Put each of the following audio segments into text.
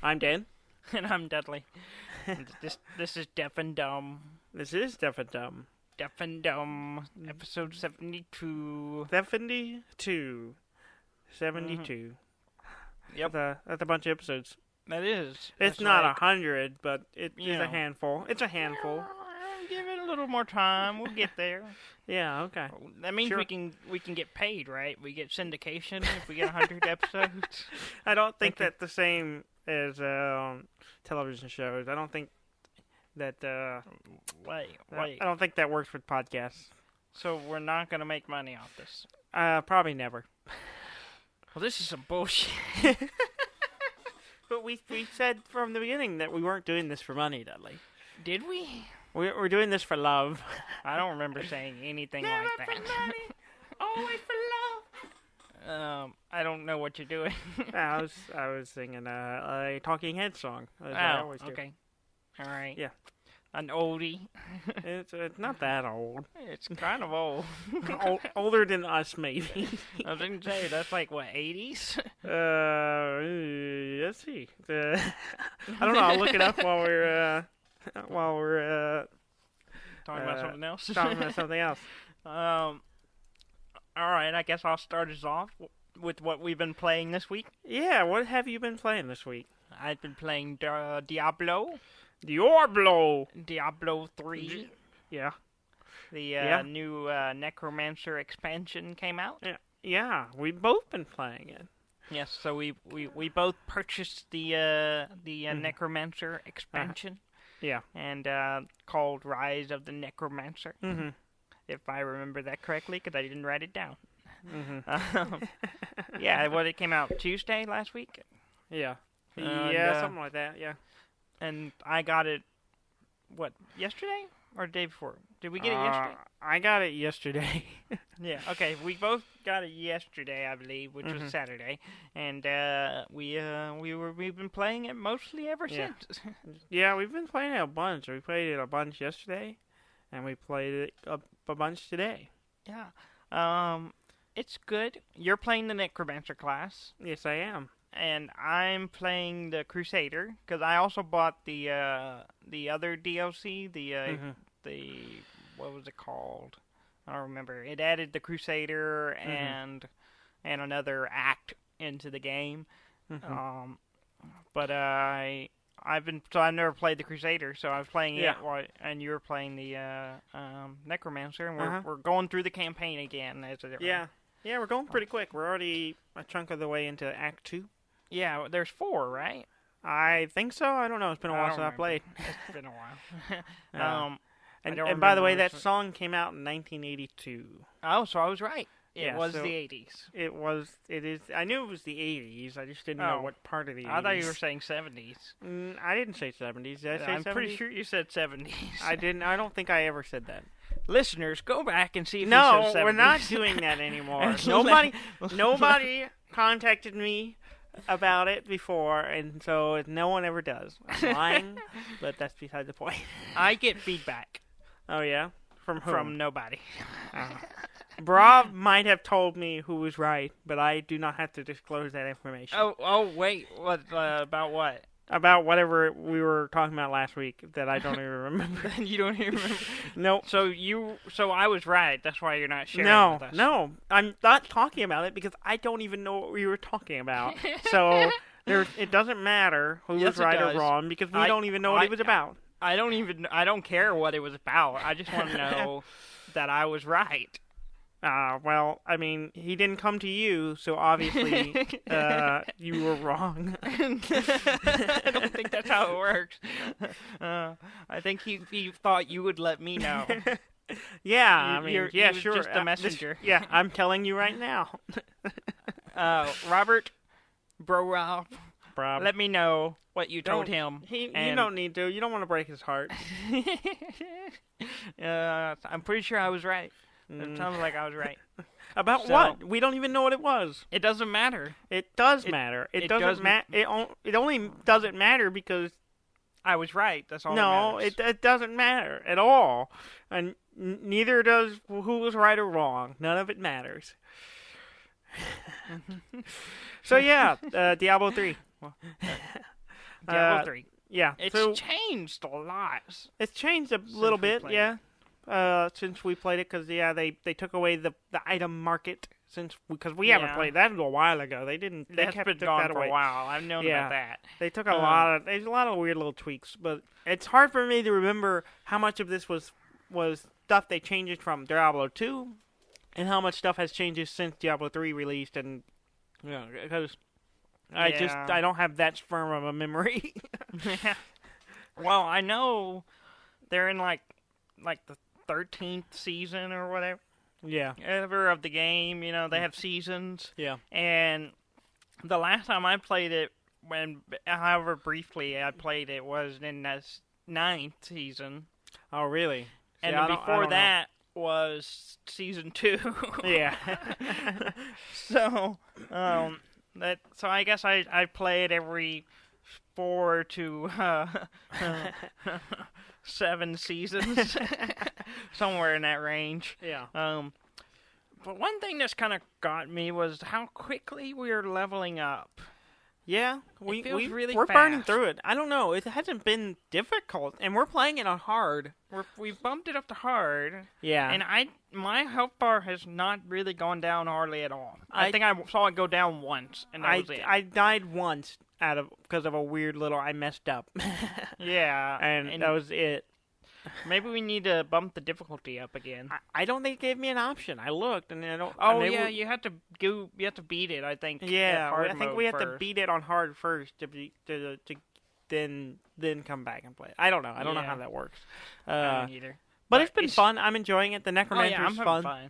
I'm Dan. And I'm Dudley. And this is Deaf and Dumb. This is Deaf and Dumb. Deaf and Dumb, episode 72. 72. 72. Yep. That's a bunch of episodes. That is. It's not 100, but it is a handful. It's a handful. Give it a little more time. We'll get there. Yeah, okay. That means we can get paid, right? We get syndication if we get 100 episodes. I don't think that's the same as television shows. I don't think that. Wait. I don't think that works with podcasts. So we're not gonna make money off this. Probably never. Well, this is some bullshit. But we said from the beginning that we weren't doing this for money, Dudley. Did we? We're doing this for love. I don't remember saying anything Never like that. for money, always for love. I don't know what you're doing. I was singing a Talking Heads song. As I always do. Okay. All right. Yeah. An oldie. It's not that old. It's kind of old. Older than us, maybe. I was going to say, that's like, what, 80s? Let's see. I don't know. I'll look it up while we're talking about something else. Talking about something else. All right. I guess I'll start us off with what we've been playing this week. Yeah. What have you been playing this week? I've been playing Diablo. Diablo 3. Yeah. The new Necromancer expansion came out. Yeah. We've both been playing it. Yes. So we both purchased the Necromancer expansion. Yeah. And called Rise of the Necromancer. Mm-hmm. If I remember that correctly, because I didn't write it down. Mm-hmm. Yeah, it came out Tuesday last week. Yeah. And, something like that, yeah. And I got it, yesterday? Or the day before? Did we get it yesterday? I got it yesterday. Yeah, okay. We both got it yesterday, I believe, which was Saturday. And we've been playing it mostly ever since. Yeah, we've been playing it a bunch. We played it a bunch yesterday, and we played it a bunch today. Yeah. It's good. You're playing the Necromancer class. Yes, I am. And I'm playing the Crusader, because I also bought the other DLC, the what was it called? I don't remember. It added the Crusader and another act into the game. But I've never played the Crusader, so I was playing it and you were playing the Necromancer, and we're going through the campaign again. Yeah, we're going pretty quick. We're already a chunk of the way into Act 2. Yeah, there's 4, right? I think so. I don't know. It's been a while since I played. It's been a while. And by the way, that song came out in 1982. Oh, so I was right. It was so the 80s. It is. I knew it was the 80s. I just didn't know what part of the 80s. I thought you were saying 70s. I didn't say 70s. Did I say 70s? I'm pretty sure you said 70s. I didn't. I don't think I ever said that. Listeners, go back and see if No, you said 70s. we're not doing that anymore. Nobody contacted me about it before, and so no one ever does. I'm lying, but that's beside the point. I get feedback. Oh, yeah? From whom? From nobody. Brav might have told me who was right, but I do not have to disclose that information. Oh, wait. What about what? About whatever we were talking about last week that I don't even remember. You don't even remember? Nope. So I was right. That's why you're not sharing with us. No. I'm not talking about it because I don't even know what we were talking about. So it doesn't matter who was right or wrong because we don't even know what it was about. I don't care what it was about. I just want to know that I was right. Well, I mean, he didn't come to you, so obviously you were wrong. I don't think that's how it works. I think he thought you would let me know. Yeah, you're sure. Just the messenger. I'm telling you right now. Robert, Rob, Rob, let me know what you told him. You don't need to. You don't want to break his heart. I'm pretty sure I was right. It sounds like I was right. About what? We don't even know what it was. It doesn't matter. It does matter. It doesn't matter. It only doesn't matter because I was right. That's all. No, it doesn't matter at all, and neither does who was right or wrong. None of it matters. So yeah, Diablo 3. Diablo 3. Yeah. It's changed a lot. It's changed a little bit, yeah. Since we played it, because they took away the item market because we haven't played that a while ago. They didn't. They That's kept been took gone that for away. a while. I've known about that. They took there's a lot of weird little tweaks, but it's hard for me to remember how much of this was stuff they changed from Diablo 2, and how much stuff has changed since Diablo 3 released, and because I don't have that firm of a memory. Well, I know they're in like the 13th season or whatever. Yeah. Ever of the game, they have seasons. Yeah. And the last time I played it, however briefly I played it, was in the 9th season. Oh, really? And before that was season 2. Yeah. So, so I guess I play it every 4 to 7 seasons, somewhere in that range. Yeah. But one thing that's kind of got me was how quickly we're leveling up. Yeah, we're fast. Burning through it. I don't know. It hasn't been difficult, and we're playing it on hard. We've bumped it up to hard. Yeah. And my health bar has not really gone down hardly at all. I think I saw it go down once, and that was it. I died once because of a weird little I messed up. Yeah. And that was it. Maybe we need to bump the difficulty up again. I don't think it gave me an option. I looked and I don't. Oh yeah, you have to beat it. I think. Yeah, I think we have to beat it on hard first to then come back and play it. I don't know. I don't know how that works. I don't either. But it's been fun. I'm enjoying it. The Necromancer's fun.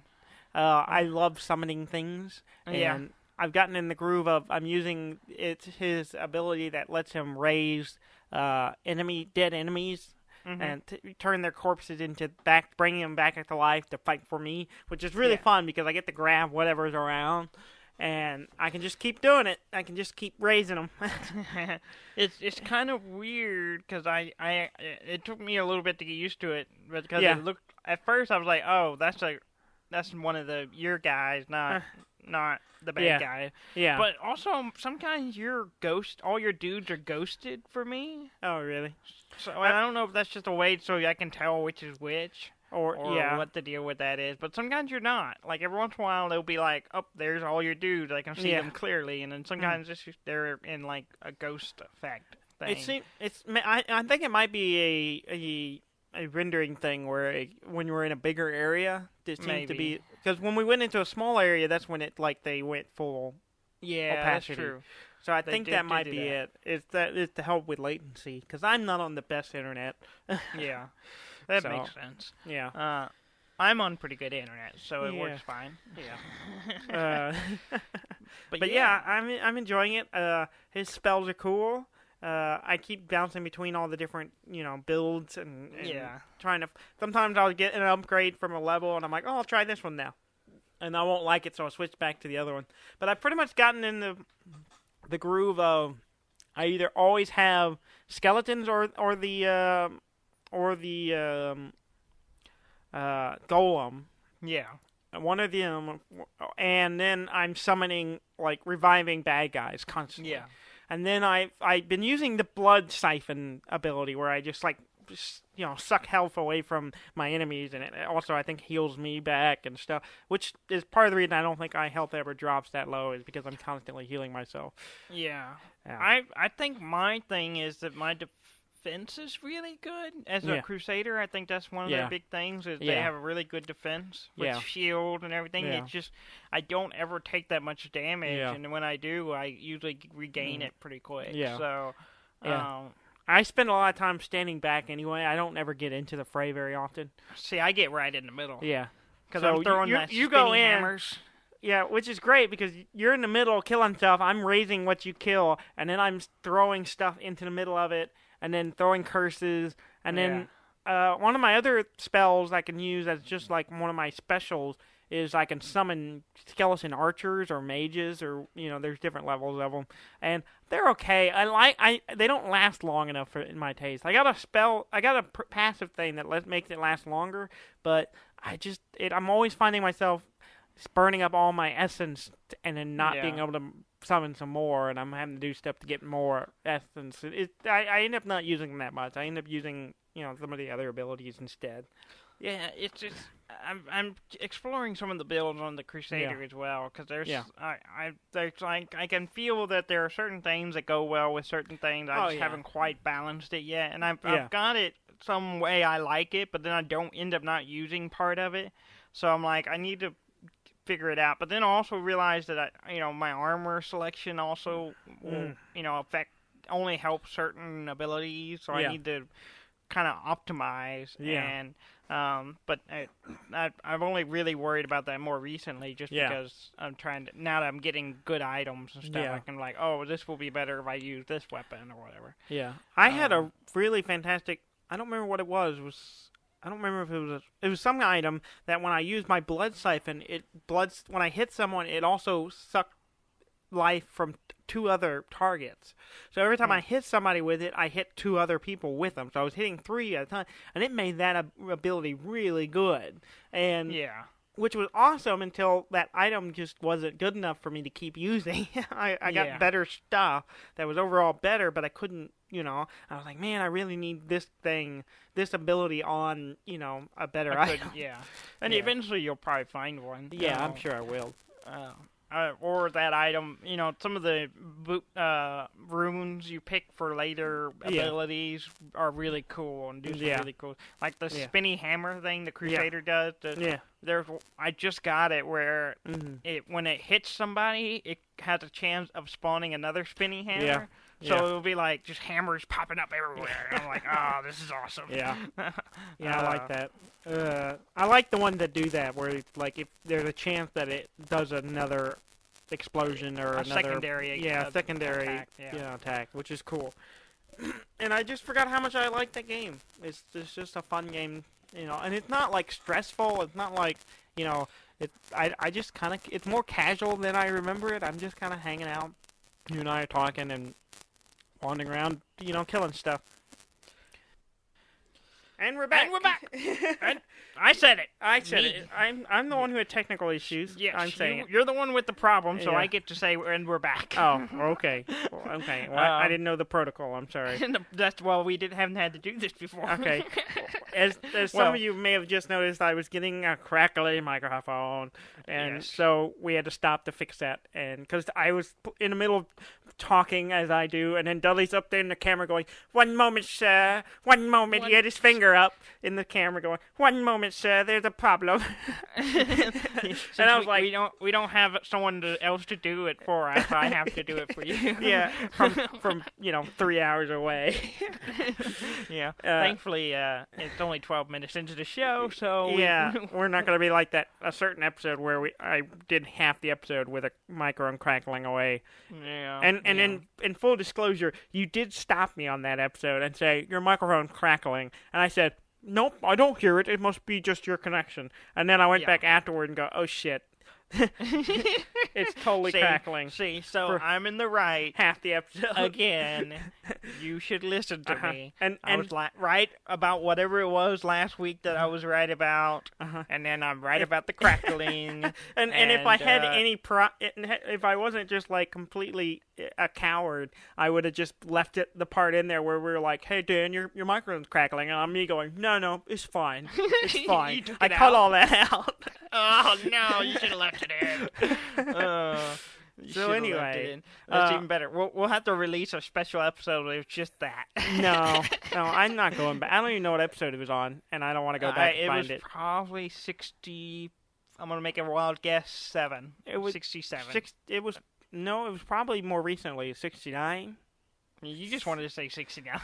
I love summoning things. And I've gotten in the groove of I'm using his ability that lets him raise dead enemies. Mm-hmm. And turn their corpses bringing them back to life to fight for me, which is really fun because I get to grab whatever's around, and I can just keep doing it. I can just keep raising them. It's kind of weird because it took me a little bit to get used to it, because it looked at first I was like, oh, that's one of your guys, not the bad guy. Yeah. But also sometimes all your dudes are ghosted for me. Oh, really? So I don't know if that's just a way so I can tell which is which, or what the deal with that is. But sometimes you're not. Like every once in a while, they'll be like, "Oh, there's all your dudes. I can see them clearly." And then sometimes they're in like a ghost effect thing. I think it might be a rendering thing where when you're in a bigger area, it seems to be because when we went into a small area, that's when they went full opacity. That's true. So I think that might be it. It's to help with latency because I'm not on the best internet. Yeah, that makes sense. Yeah, I'm on pretty good internet, so it works fine. Yeah. But yeah, I'm enjoying it. His spells are cool. I keep bouncing between all the different builds and trying to. Sometimes I'll get an upgrade from a level and I'm like, oh, I'll try this one now, and I won't like it, so I'll switch back to the other one. But I've pretty much gotten in the groove of I either always have skeletons or the golem. Yeah. One of them, and then I'm summoning reviving bad guys constantly. Yeah. And then I've been using the blood siphon ability where I just suck health away from my enemies, and it also I think heals me back and stuff, which is part of the reason I don't think my health ever drops that low is because I'm constantly healing myself. Yeah. I think my thing is that my defense is really good as a crusader. I think that's one of their big things is they have a really good defense with shield and everything. It's just I don't ever take that much damage, and when I do, I usually regain it pretty quick. Yeah. So. I spend a lot of time standing back anyway. I don't ever get into the fray very often. See, I get right in the middle. Yeah. Because I'm throwing you go in, hammers. Yeah, which is great because you're in the middle killing stuff. I'm raising what you kill, and then I'm throwing stuff into the middle of it, and then throwing curses. And then one of my other spells I can use as just like one of my specials is I can summon skeleton archers or mages, or there's different levels of them, and they're okay. They don't last long enough in my taste. I got a passive thing that makes it last longer, but I'm always finding myself burning up all my essence and then not being able to summon some more, and I'm having to do stuff to get more essence. I end up not using them that much. I end up using some of the other abilities instead. Yeah, it's just I'm exploring some of the builds on the Crusader as well, because there's I can feel that there are certain things that go well with certain things. I just haven't quite balanced it yet, and I've got it some way I like it, but then I don't end up not using part of it. So I'm like, I need to figure it out. But then I also realize that my armor selection also will affect only help certain abilities, so I need to kind of optimize. And but I've only really worried about that more recently, just because I'm trying to, now that I'm getting good items and stuff, I can this will be better if I use this weapon or whatever. Yeah, I had a really fantastic. I don't remember what it was. I don't remember if it was some item that when I used my blood siphon, when I hit someone, it also sucked life from 2 other targets. So every time I hit somebody with it, I hit 2 other people with them. So I was hitting 3 at a time, and it made that ability really good. And which was awesome until that item just wasn't good enough for me to keep using. I got better stuff that was overall better, but I couldn't, I was like, man, I really need this ability on, a better item. And eventually you'll probably find one. Yeah, I'm sure I will. Or that item, some of the runes you pick for later abilities are really cool and do some really cool. Like the spinny hammer thing the Crusader does. I just got it where when it hits somebody, it has a chance of spawning another spinny hammer. So it'll be like just hammers popping up everywhere. And I'm like, oh, this is awesome. I like that. I like the one that do that, where it's like if there's a chance that it does another explosion or another secondary attack, which is cool. And I just forgot how much I like that game. It's just a fun game, and it's not like stressful. It's not like I just kind of, it's more casual than I remember it. I'm just kind of hanging out. You and I are talking and wandering around, killing stuff. And we're back. And I said it. I'm the one who had technical issues. Yes, I'm saying it. You're the one with the problem, so I get to say, and we're back. Oh, okay. Okay. Well, I didn't know the protocol. I'm sorry. We haven't had to do this before. Okay. As some of you may have just noticed, I was getting a crackly microphone, and so we had to stop to fix that. And because I was in the middle of talking as I do, and then Dudley's up there in the camera going, "1 moment, sir. 1 moment." He had his finger up in the camera going, "1 moment, sir. There's a problem." And I was like, "We don't have someone else to do it for us. I have to do it for you." from 3 hours away. Thankfully, it's only 12 minutes into the show, so we're not going to be like that. A certain episode where I did half the episode with a microphone crackling away. And in full disclosure, you did stop me on that episode and say, "Your microphone crackling," and I said, "Nope, I don't hear it. It must be just your connection." And then I went back afterward and go, "Oh shit." It's totally crackling. So I'm in the right. Half the episode. Again, you should listen to me. And I was right about whatever it was last week that I was right about, and then I'm right about the crackling. and if I had if I wasn't just like completely a coward, I would have just left the part in there where we were like, "Hey Dan, your microphone's crackling," and me going, "No, it's fine. It's fine." I cut all that out. Oh no, you should have left it in. So anyway, that's even better. We'll have to release a special episode with just that. No, I'm not going back. I don't even know what episode it was on, and I don't want to go back and find it. It was probably 60. I'm gonna make a wild guess. 7. It was 67. It was probably more recently. 69. You just wanted to say 69.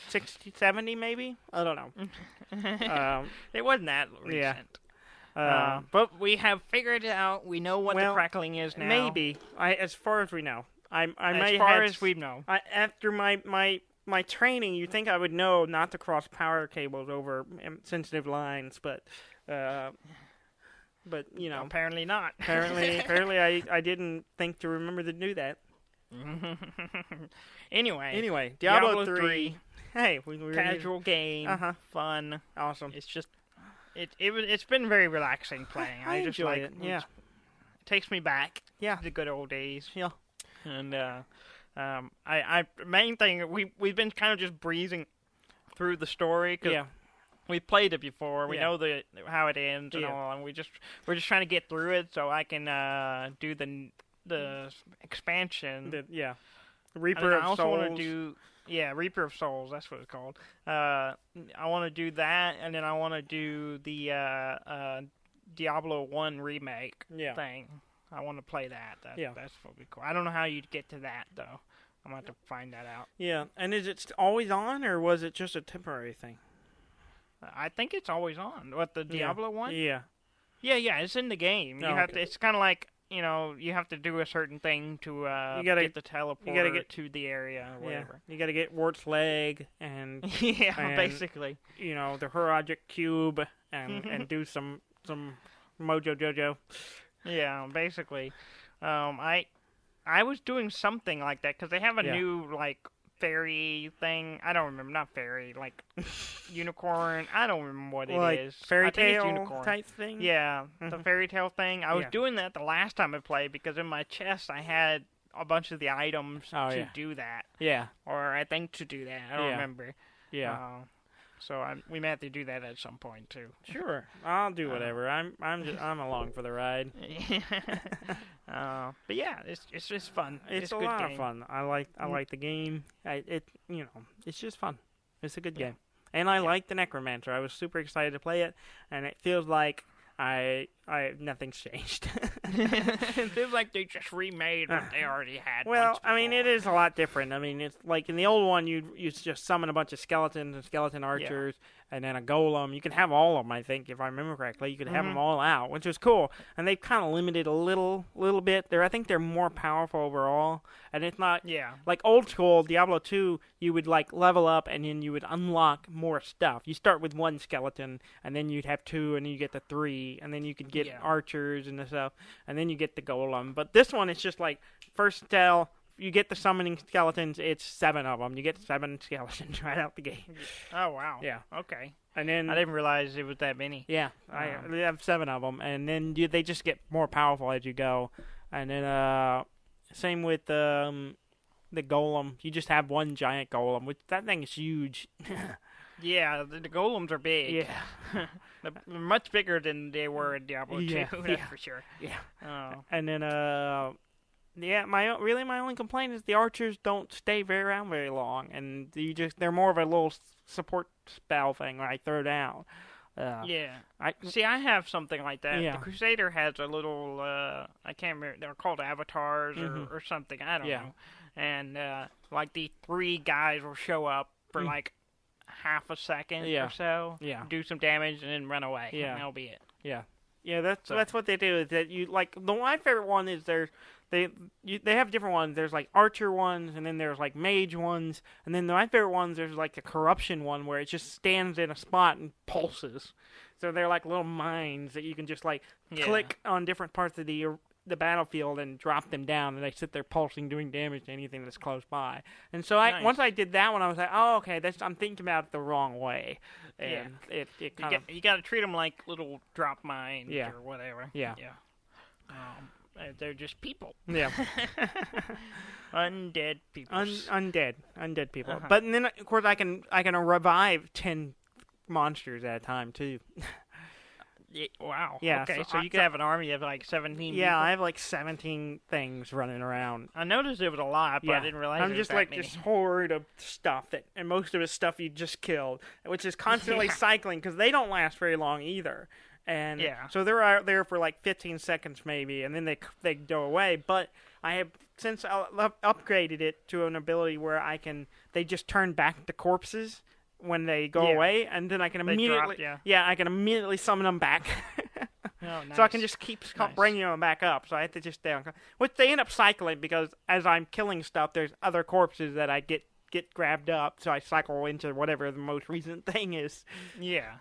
60, 70 maybe. I don't know. It wasn't that recent. But we have figured it out. We know what the crackling is now. Maybe. As far as we know. As we know. After my training, you think I would know not to cross power cables over sensitive lines, but apparently not. Apparently, I didn't think to remember to do that. Anyway, Diablo 3. Hey, casual game, fun, awesome. It's just it's been very relaxing playing. I just enjoy it. Yeah. takes me back. Yeah. To the good old days. Yeah. And main thing we've been kind of just breezing through the story because we played it before. We know how it ends and all, and we're just trying to get through it so I can do the expansion. Reaper of Souls. I also want to do Reaper of Souls. That's what it's called. I want to do that, and then I want to do the Diablo 1 remake thing. I want to play that. That's what we cool. I don't know how you'd get to that though. I'm going to have to find that out. Yeah, and is it always on, or was it just a temporary thing? I think it's always on. What, the Diablo one? Yeah. Yeah, it's in the game. You have to. It's kind of like, you have to do a certain thing to get the teleporter to the area or whatever. You got to get Wart's leg and basically. The Heragic cube and do some Mojo Jojo. Yeah, basically. I was doing something like that because they have a new fairy thing. I don't remember, not fairy, unicorn. I don't remember what it is. Fairy tale type thing. Yeah, the fairy tale thing. I was doing that the last time I played because in my chest I had a bunch of the items to do that. Yeah, or I think to do that. I don't remember. Yeah. So we may have to do that at some point too. Sure, I'll do whatever. I'm along for the ride. But yeah, it's just fun. It's a good lot game. of fun. I like the game. It's just fun. It's a good game, and I like the Necromancer. I was super excited to play it, and it feels like nothing's changed. It feels like they just remade what they already had. Well, I mean, it is a lot different. I mean, it's like in the old one, you just summon a bunch of skeletons and skeleton archers, and then a golem. You can have all of them, I think, if I remember correctly. You could have them all out, which was cool. And they've kind of limited a little bit. I think they're more powerful overall. And it's not like old school Diablo 2. You would level up, and then you would unlock more stuff. You start with one skeleton, and then you'd have two, and then you get to three, and then you could get archers and stuff, and then you get the golem. But this one, it's just first tell. You get the summoning skeletons, it's 7 of them. You get 7 skeletons right out the gate. Oh, wow. Yeah. Okay. And then I didn't realize it was that many. Yeah, I have 7 of them, and then they just get more powerful as you go. And then same with the golem. You just have one giant golem, which that thing is huge. Yeah, the golems are big. Yeah. They're much bigger than they were in Diablo 2, that's for sure. Yeah. Oh. And then my only complaint is the archers don't stay around very long, and they're more of a little support spell thing where I throw down. I have something like that. Yeah. The Crusader has a little, I can't remember, they're called avatars or something, I don't know. And the 3 guys will show up for half a second or so, do some damage, and then run away. Yeah. And that'll be it. Yeah. Yeah, that's what they do. Is that my favorite one is they have different ones. There's archer ones, and then there's mage ones, and then my favorite ones there's a corruption one where it just stands in a spot and pulses. So they're little mines that you can just click on different parts of the battlefield and drop them down, and they sit there pulsing, doing damage to anything that's close by. And so once I did that one, I was like, oh, okay, I'm thinking about it the wrong way. And it kind of... You got to treat them like little drop mines or whatever. Yeah. They're just people. Yeah. Undead people. Undead people. Uh-huh. But then, of course, I can revive 10 monsters at a time, too. Yeah, wow. Yeah. Okay, so you could have an army of 17 Yeah, people. I have 17 things running around. I noticed it was a lot, but I didn't realize I'm it was just that many. this horde of stuff and most of it's stuff you just killed, which is constantly cycling because they don't last very long either. And so they're out there for 15 seconds maybe, and then they go away. But I have since I upgraded it to an ability where they just turn back to corpses when they go away, and then I can immediately I can immediately summon them back. Oh, nice. So I can just keep bringing them back up. So I have to just stay on. Which they end up cycling because as I'm killing stuff, there's other corpses that I get grabbed up. So I cycle into whatever the most recent thing is. Yeah.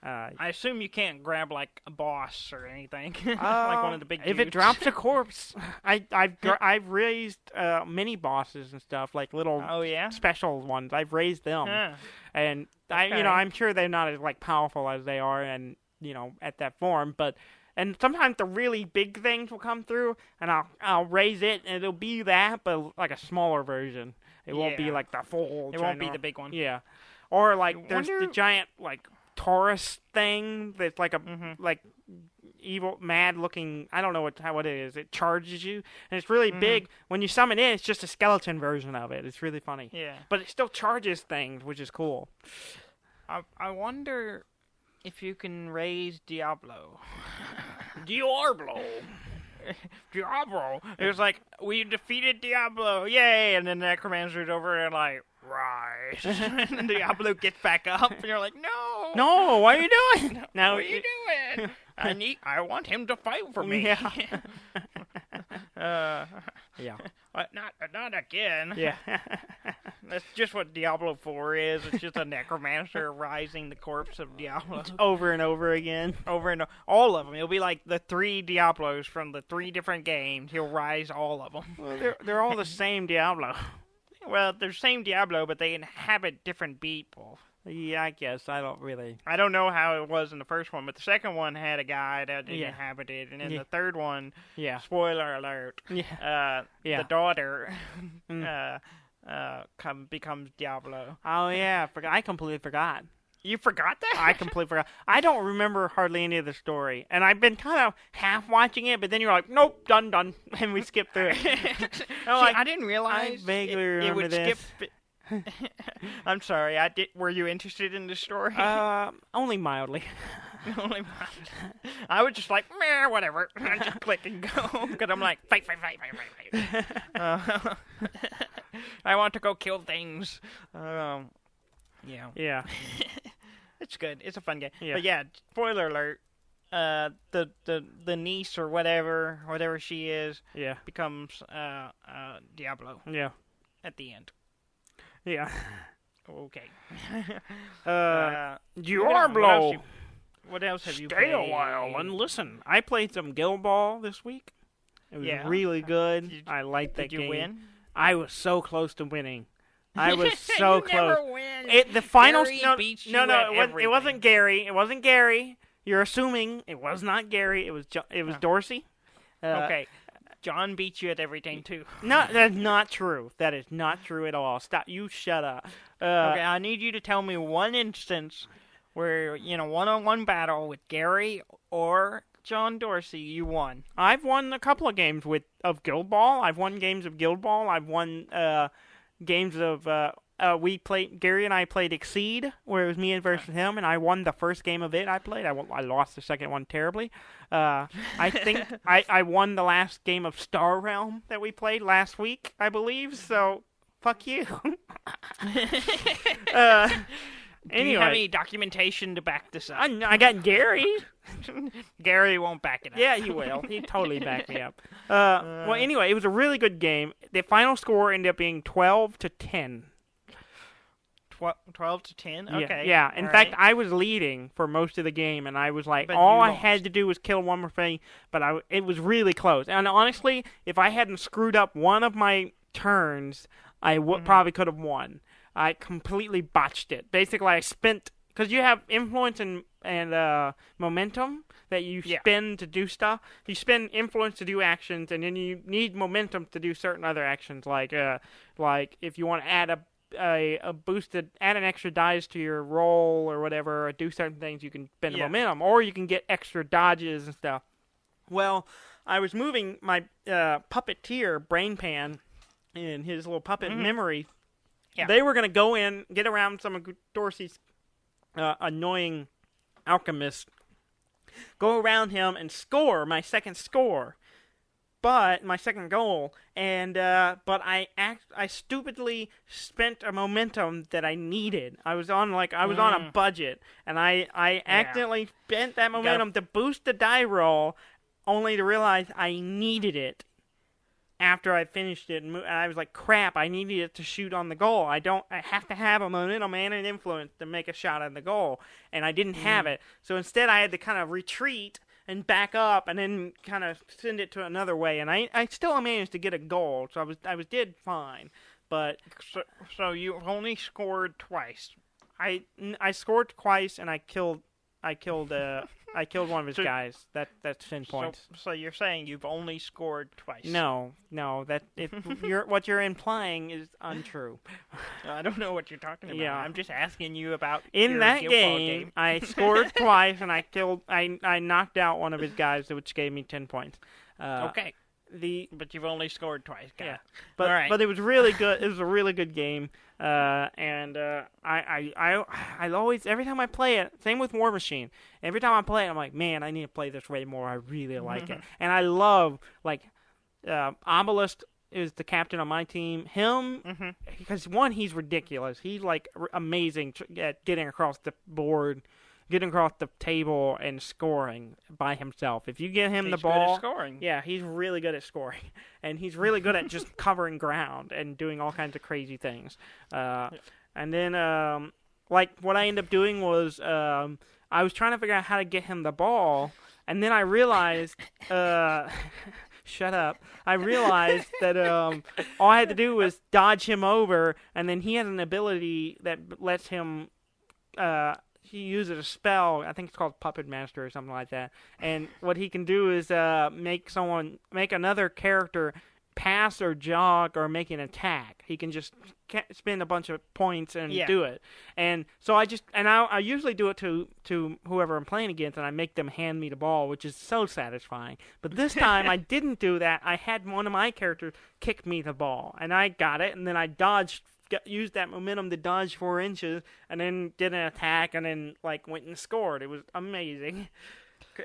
I assume you can't grab a boss or anything, one of the big dudes. If it drops a corpse, I've raised mini bosses and stuff little special ones. I've raised them, and I'm sure they're not as powerful as they are and at that form, but And sometimes the really big things will come through, and I'll raise it, and it'll be that, but like a smaller version. It won't be like the full. It won't be the big one. Yeah, or like there's the giant like Taurus thing that's like a like evil, mad looking. I don't know what it is. It charges you, and it's really big. When you summon it, it's just a skeleton version of it. It's really funny. Yeah, but it still charges things, which is cool. I wonder if you can raise Diablo. Diablo. Diablo. It was like, we defeated Diablo, yay! And then the Necromancer's over and like, rise. And Diablo gets back up, and you're like, no! No, what are you doing? No, what are you doing? I want him to fight for me. Yeah. Yeah. Not again. Yeah. That's just what Diablo 4 is. It's just a Necromancer rising the corpse of Diablo. Over and over again. Over and over. All of them. It'll be like the 3 Diablos from the 3 different games. He'll rise all of them. Well, they're all the same Diablo. Well, they're the same Diablo, but they inhabit different people. Yeah, I guess. I don't know how it was in the first one, but the second one had a guy that inhabited, and in the third one, spoiler alert, the daughter becomes Diablo. Oh yeah, I completely forgot. You forgot that? I completely forgot. I don't remember hardly any of the story, and I've been kind of half watching it, but then you're like, nope, done, and we skipped through it. I didn't realize I vaguely remember it would this. skip. I'm sorry. Were you interested in the story? Only mildly. Only mildly. I was just like, meh, whatever. I just click and go because I'm like, fight. I want to go kill things. Yeah. Yeah. It's good. It's a fun game. Yeah. But yeah, spoiler alert. The niece or whatever she is, becomes Diablo. Yeah. At the end. Yeah. Okay. Diablo. What else have you Stay played? a while and listen. I played some Guild Ball this week. It was really good. I liked that game. Did you win? I was so close to winning. I was so close. Never win. The final beats you it wasn't Gary. It wasn't Gary. You're assuming it was not Gary. It was Dorsey. Okay. John beats you at everything too. No, that's not true. That is not true at all. Stop. You shut up. Okay, I need you to tell me one instance where, one-on-one battle with Gary or John Dorsey, you won. I've won a couple of games of Guild Ball. I've won games of Guild Ball. I've won games of Gary and I played Exceed, where it was me versus him, and I won the first game of it I played. I lost the second one terribly. I think I won the last game of Star Realm that we played last week, I believe, so fuck you. Do you have any documentation to back this up? I got Gary. Gary won't back it up. Yeah, he will. He totally backed me up. Well, anyway, it was a really good game. The final score ended up being 12-10. 12-10? Okay. Yeah. In fact, I was leading for most of the game, and I was like, all I had to do was kill one more thing, but it was really close. And honestly, if I hadn't screwed up one of my turns, I probably could have won. I completely botched it. Basically, I spent... Because you have influence and momentum that you spend to do stuff. You spend influence to do actions, and then you need momentum to do certain other actions, like if you want to add a boosted, add an extra dice to your roll or whatever, or do certain things, you can spend momentum, or you can get extra dodges and stuff. Well, I was moving my puppeteer, Brainpan, in his little puppet memory. Yeah. They were going to go in, get around some of Dorsey's annoying alchemist, go around him and score my second score, but my second goal, and but I stupidly spent a momentum that I needed. I was on a budget, and I accidentally spent that momentum to boost the die roll, only to realize I needed it after I finished it, and I was like, crap, I needed it to shoot on the goal. I have to have a momentum and an influence to make a shot at the goal, and I didn't have it. So instead I had to kind of retreat and back up and then kind of send it to another way, and I still managed to get a goal, so I did fine. But so you only scored twice. I scored twice, and I killed I killed one of his guys. That's 10 points. So you're saying you've only scored twice? No. That what you're implying is untrue. I don't know what you're talking about. Yeah. I'm just asking you about in your that Guild Ball game. I scored twice, and I knocked out one of his guys, which gave me 10 points. Okay. But you've only scored twice. Yeah. All right. But it was really good. It was a really good game. And I always, every time I play it, same with War Machine. Every time I play it, I'm like, man, I need to play this way more. I really like it. And I love, like, Obelisk is the captain on my team. Him, because one, he's ridiculous. He's like amazing at getting across the board, getting across the table, and scoring by himself. If you get him the ball, good at scoring. Yeah, he's really good at scoring, and he's really good at just covering ground and doing all kinds of crazy things. And then, like, what I ended up doing was I was trying to figure out how to get him the ball, and then I realized. Shut up. I realized that all I had to do was dodge him over, and then he has an ability that lets him he uses a spell, I think it's called Puppet Master or something like that, and what he can do is make another character pass or jog or make an attack. He can just spend a bunch of points and do it. And so I usually do it to whoever I'm playing against, and I make them hand me the ball, which is so satisfying. But this time I didn't do that. I had one of my characters kick me the ball, and I got it, and then I used that momentum to dodge 4 inches, and then did an attack, and then like went and scored. It was amazing.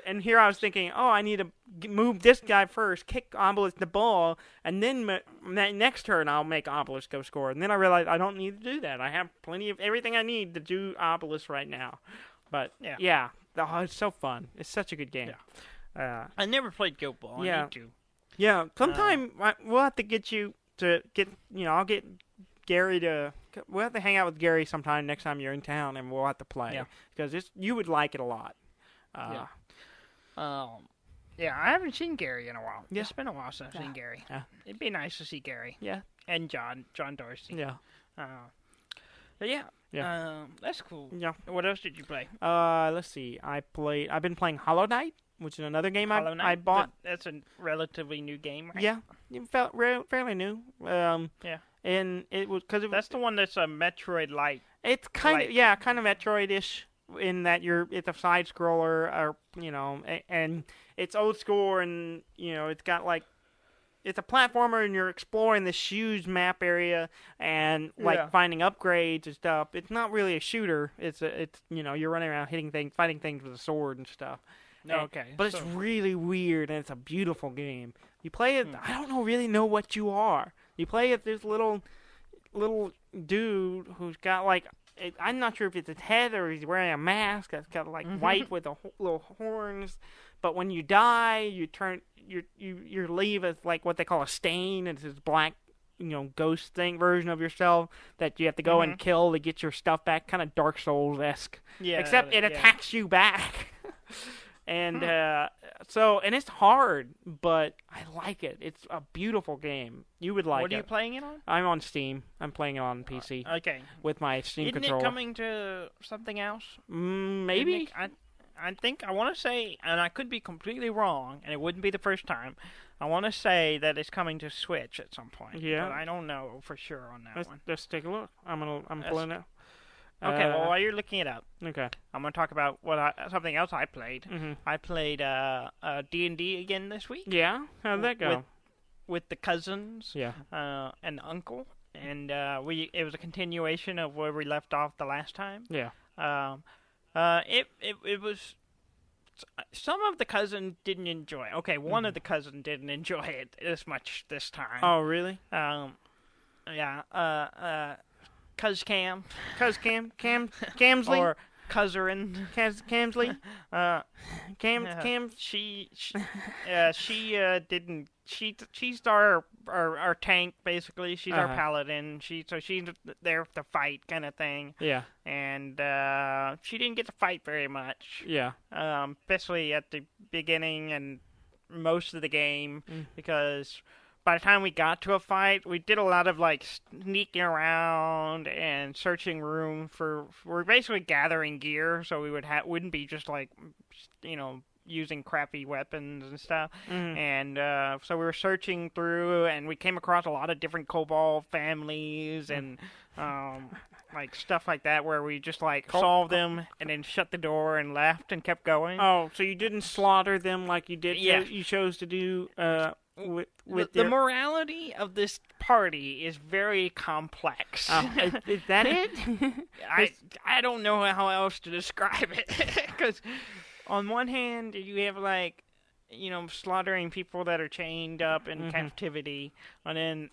And here I was thinking, I need to move this guy first, kick Obelisk the ball, and then next turn I'll make Obelisk go score. And then I realized I don't need to do that. I have plenty of everything I need to do Obelisk right now. But it's so fun. It's such a good game. Yeah. I never played Guild Ball. I need to. Yeah, sometime we'll have to get you to get. I'll get Gary to. We'll have to hang out with Gary sometime next time you're in town, and we'll have to play because you would like it a lot. I haven't seen Gary in a while. Yeah. It's been a while since I've seen Gary. Yeah. It'd be nice to see Gary. Yeah. And John Dorsey. Yeah. But that's cool. Yeah. What else did you play? Let's see. I've been playing Hollow Knight, which is another game I bought. That's a relatively new game, right? Yeah. It felt fairly new. And it was because that's the one that's a Metroid-like. It's kind of Metroid-ish. In that it's a side scroller, or and it's old school, and it's got like it's a platformer, and you're exploring this huge map area and finding upgrades and stuff. It's not really a shooter. It's you're running around hitting things, fighting things with a sword and stuff. But it's really weird, and it's a beautiful game. You play it. I don't really know what you are. You play it. This little dude who's got like. I'm not sure if it's his head or he's wearing a mask that's got like white with the little horns. But when you die, you leave as like what they call a stain. It's this black, ghost thing version of yourself that you have to go and kill to get your stuff back. Kind of Dark Souls-esque. Yeah. Except it attacks you back. And and it's hard, but I like it. It's a beautiful game. You would like it. What are you playing it on? I'm on Steam. I'm playing it on PC. Okay. With my Steam controller. Isn't it coming to something else? Maybe. I think, I want to say, and I could be completely wrong, and it wouldn't be the first time, I want to say that it's coming to Switch at some point. Yeah. But I don't know for sure on that one. Let's take a look. I'm pulling it. Okay, well, while you're looking it up, I'm going to talk about something else I played. I played D&D again this week. Yeah? How'd that go? With the cousins and the uncle. And it was a continuation of where we left off the last time. Yeah. It was... Some of the cousins didn't enjoy it. Okay, one of the cousins didn't enjoy it as much this time. Oh, really? Cam. Camsley? Or Cuzzerin. Camsley? She didn't. She's our tank basically. She's our paladin. She's there to fight kind of thing. Yeah. And she didn't get to fight very much. Yeah. Especially at the beginning and most of the game because by the time we got to a fight, we did a lot of like sneaking around and searching room for. We're basically gathering gear, so we wouldn't be just like, using crappy weapons and stuff. Mm-hmm. And so we were searching through, and we came across a lot of different kobold families and like stuff like that, where we just like solved them and then shut the door and left and kept going. Oh, so you didn't slaughter them like you did? Yeah. You chose to do with the morality of this party is very complex. Is that it? I don't know how else to describe it, because on one hand you have like slaughtering people that are chained up in captivity, and then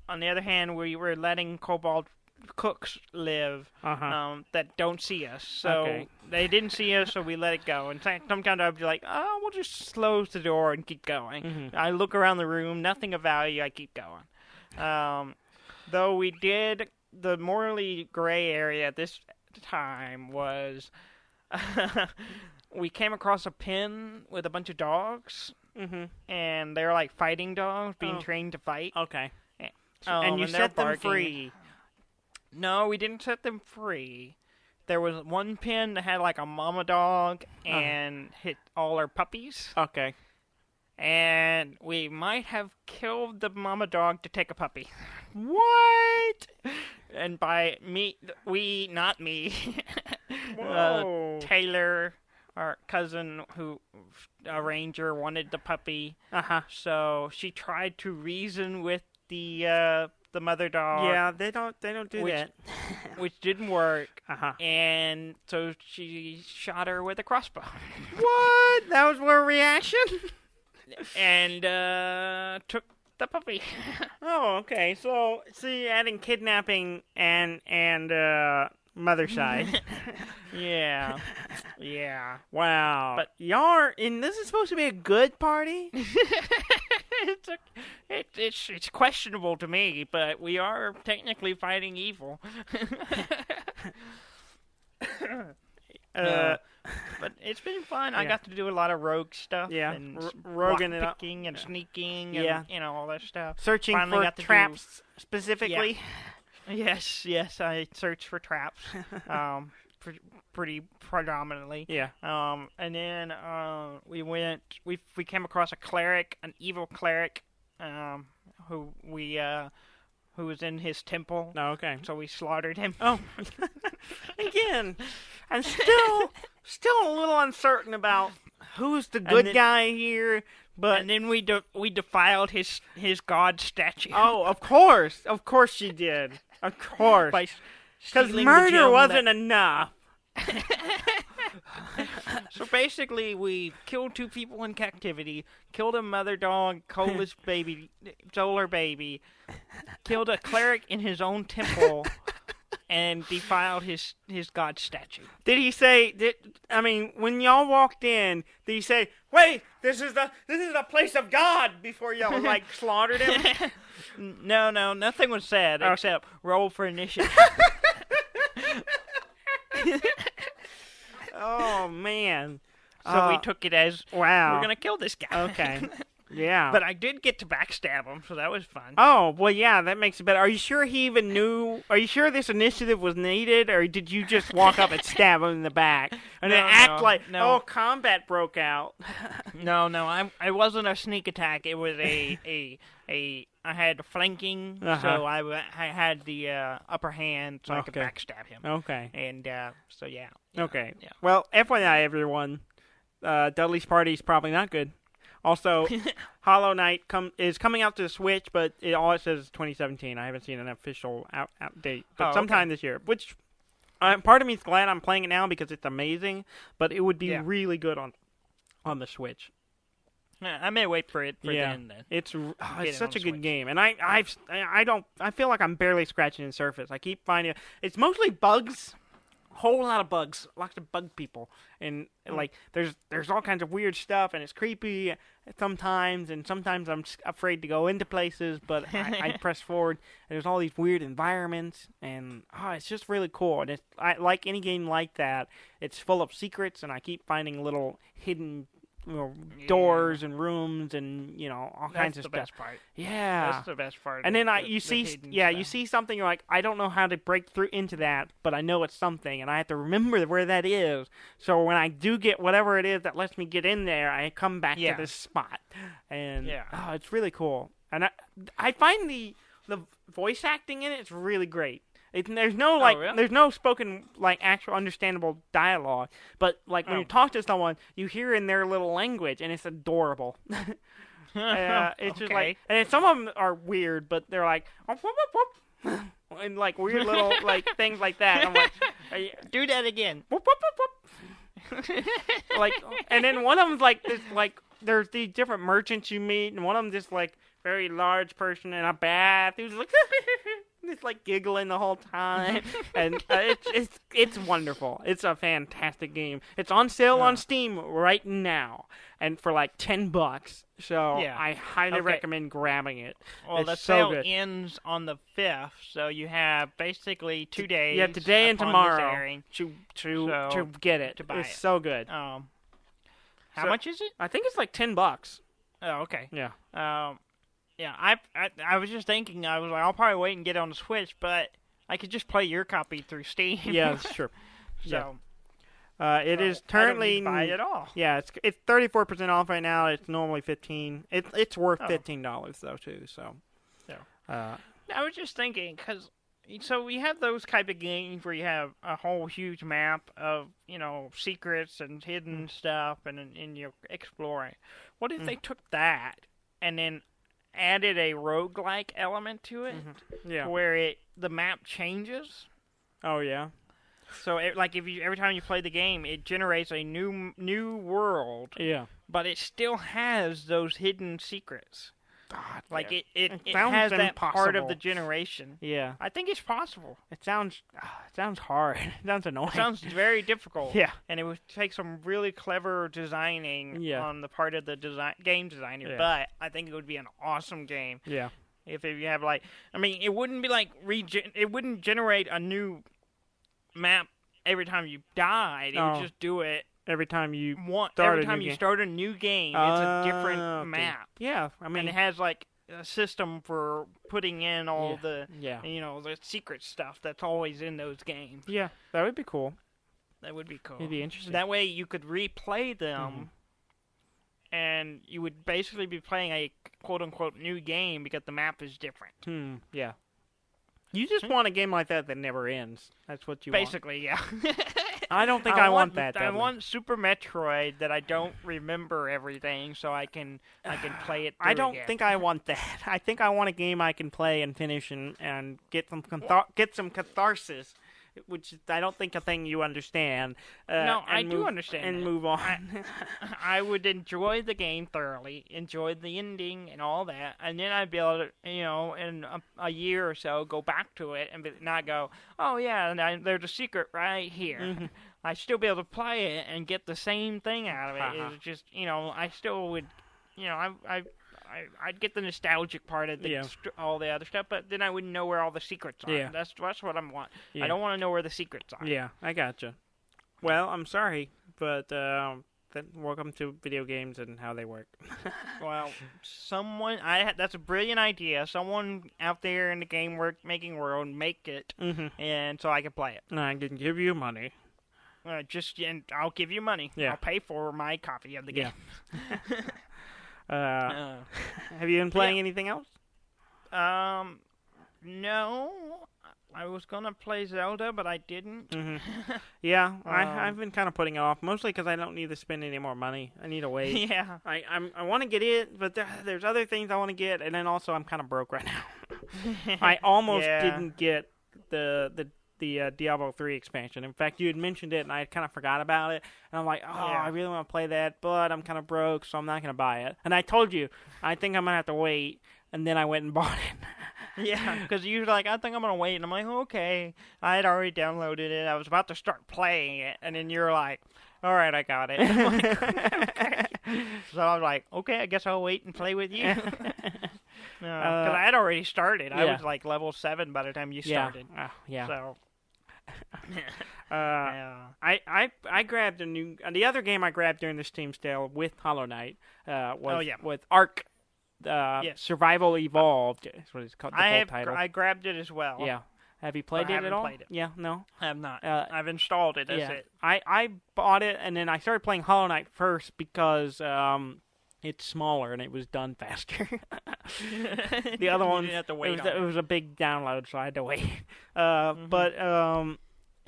on the other hand we were letting kobold cooks live that don't see us. So they didn't see us, so we let it go. And sometimes I'd be like, oh, we'll just close the door and keep going. Mm-hmm. I look around the room, nothing of value, I keep going. Though we did, the morally gray area at this time was we came across a pen with a bunch of dogs, and they're like fighting dogs being trained to fight. Okay. And you set them free. No, we didn't set them free. There was one pen that had like a mama dog and hit all her puppies. Okay. And we might have killed the mama dog to take a puppy. What? And by me, not me. Taylor, our cousin, a ranger, wanted the puppy. So she tried to reason with the mother dog. Yeah, they don't do that. Which didn't work. And so she shot her with a crossbow. What? That was her reaction? And took the puppy. Oh, okay. So you're adding kidnapping and mother side. Yeah. Wow. But this is supposed to be a good party? It's questionable to me, but we are technically fighting evil. But it's been fun. Yeah. I got to do a lot of rogue stuff. Yeah, and roguing it up, picking and sneaking, and all that stuff. Searching for traps specifically. Yeah. Yes, I searched for traps. Pretty predominantly. Yeah. And then we came across a cleric, an evil cleric, who was in his temple. Oh, okay. So we slaughtered him. Oh. Again, I'm still a little uncertain about who's the good guy here. And then we defiled his god statue. Oh, of course she did. Of course. Because murder wasn't enough. So basically, we killed 2 people in captivity, killed a mother dog, stole her baby, killed a cleric in his own temple, and defiled his god statue. Did he say? When y'all walked in, did he say, "Wait, this is the place of God"? Before y'all slaughtered him? No, nothing was said except roll for initiative. Oh man! So we took it as wow. We're gonna kill this guy. Okay. Yeah. But I did get to backstab him, so that was fun. Oh, well, yeah, that makes it better. Are you sure he even knew? Are you sure this initiative was needed, or did you just walk up and stab him in the back and then act like, oh, combat broke out? No, I wasn't a sneak attack. It was I had flanking, so I had the upper hand, so I could backstab him. Okay. And so yeah. Okay. Yeah. Well, FYI, everyone, Dudley's party is probably not good. Also, Hollow Knight is coming out to the Switch, but all it says is 2017. I haven't seen an official out date, but sometime this year. Which part of me is glad I'm playing it now because it's amazing, but it would be really good on the Switch. I may wait for it then. It's such a good game, and I feel like I'm barely scratching the surface. I keep finding it's mostly bugs. Whole lot of bugs, lots of bug people, and there's all kinds of weird stuff, and it's creepy sometimes, and sometimes I'm afraid to go into places, but I press forward, and there's all these weird environments, and it's just really cool, and like any game like that, it's full of secrets, and I keep finding little hidden doors and rooms and all kinds of stuff. That's the best part. Yeah, that's the best part. And then you see something, you're like, I don't know how to break through into that, but I know it's something, and I have to remember where that is. So when I do get whatever it is that lets me get in there, I come back to this spot, and it's really cool. And I find the voice acting in it is really great. There's no there's no spoken actual understandable dialogue, but when you talk to someone, you hear in their little language, and it's adorable. It's just and then some of them are weird, but they're like whoop, whoop, whoop, and weird little things like that. And I'm like, do that again. Whoop, whoop, whoop, whoop. And then one of them's there's these different merchants you meet, and one of them just very large person in a bath who's just giggling the whole time, and it's wonderful. It's a fantastic game. It's on sale on Steam right now, and for $10. So I highly recommend grabbing it. Well, the sale ends on the 5th, so you have basically 2 days. You have today and tomorrow to get it. To buy it's so good. How much is it? I think it's $10. Oh, okay. Yeah. Yeah, I was just thinking, I was like, I'll probably wait and get it on the Switch, but I could just play your copy through Steam. Yeah, that's true. So, it is currently I don't need to buy it at all. Yeah, it's 34% off right now. It's normally $15. It's worth $15 though too. So, I was just thinking so we have those type of games where you have a whole huge map of secrets and hidden stuff and you're exploring. What if they took that and then added a roguelike element to it, where the map changes? Oh yeah. So every time you play the game, it generates a new world. Yeah. But it still has those hidden secrets. God, it has that part of the generation. Yeah. I think it's possible. It sounds hard. It sounds annoying. It sounds very difficult. Yeah. And it would take some really clever designing on the part of the game designer. Yeah. But I think it would be an awesome game. Yeah. If you have it wouldn't be it wouldn't generate a new map every time you died. It would just do it every time you start a new game. It's a different map. Yeah, and it has a system for putting in all the the secret stuff that's always in those games. Yeah, that would be cool. That would be cool. It'd be interesting. That way you could replay them, and you would basically be playing a quote unquote new game because the map is different. Yeah. You just want a game like that never ends. That's what you basically, want. Yeah. I don't think I want that. I want Super Metroid that I don't remember everything, so I can play it through I don't again. think I want that. I think I want a game I can play and finish and get some catharsis, which I don't think a thing you understand. No, I do understand and it. Move on. I would enjoy the game thoroughly, enjoy the ending and all that, and then I'd be able to, in a year or so, go back to it and not go, oh yeah, there's a secret right here. I'd still be able to play it and get the same thing out of it. It's just, I still would, I'd get the nostalgic part of all the other stuff, but then I wouldn't know where all the secrets are. Yeah. That's what I want. Yeah. I don't want to know where the secrets are. Yeah, I gotcha. Well, I'm sorry, but welcome to video games and how they work. Well, that's a brilliant idea. Someone out there in the making world make it, and so I can play it. I can give you money. And I'll give you money. Yeah. I'll pay for my copy of the game. Have you been playing anything else? No. I was gonna play Zelda, but I didn't. Yeah, I've been kind of putting it off, mostly because I don't need to spend any more money. I need to wait. Yeah. I want to get it, but there's other things I want to get, and then also I'm kind of broke right now. I almost didn't get the Diablo 3 expansion. In fact, you had mentioned it, and I kind of forgot about it. And I'm like, I really want to play that, but I'm kind of broke, so I'm not going to buy it. And I told you, I think I'm going to have to wait. And then I went and bought it. Yeah, because you were like, I think I'm going to wait. And I'm like, okay. I had already downloaded it. I was about to start playing it. And then you're like, all right, I got it. I'm like, okay. So I was like, okay, I guess I'll wait and play with you. Because I had already started. I was like level 7 by the time you started. Yeah. So. I grabbed the other game I grabbed during the Steam sale with Hollow Knight was Ark. Yes. Survival Evolved. That's what it's called. The full title. I grabbed it as well. Yeah. Have you played it at all? Played it. Yeah. No. I have not. I've installed it. That's it. I bought it and then I started playing Hollow Knight first because it's smaller and it was done faster. The other one, have to wait. It was a big download, so I had to wait. But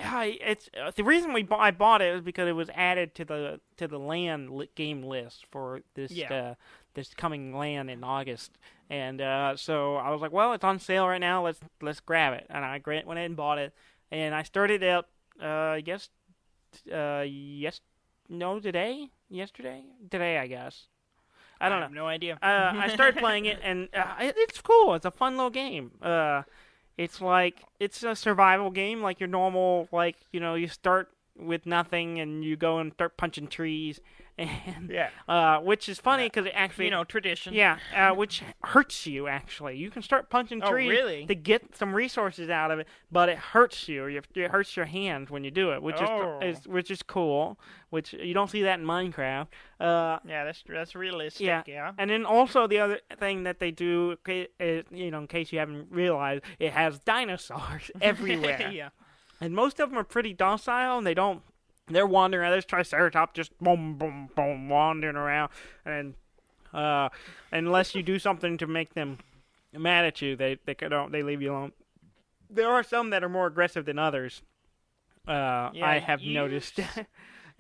it's the reason I bought it was because it was added to the LAN game list for this this coming LAN in August, and so I was like, well, it's on sale right now. Let's grab it, and I went ahead and bought it, and I started out today, I guess. I don't know. I have no idea. I started playing it, and it's cool. It's a fun little game. It's a survival game, like your normal, you start with nothing and you go and start punching trees, and which is funny because it actually, tradition. Yeah, which hurts you actually. You can start punching trees to get some resources out of it, but it hurts you. It hurts your hands when you do it, which is cool. Which you don't see that in Minecraft. That's realistic. Yeah. And then also the other thing that they do is, in case you haven't realized, it has dinosaurs everywhere. Yeah. And most of them are pretty docile, and they're wandering around. There's Triceratops just boom, boom, boom, wandering around. And unless you do something to make them mad at you, they leave you alone. There are some that are more aggressive than others. I have noticed.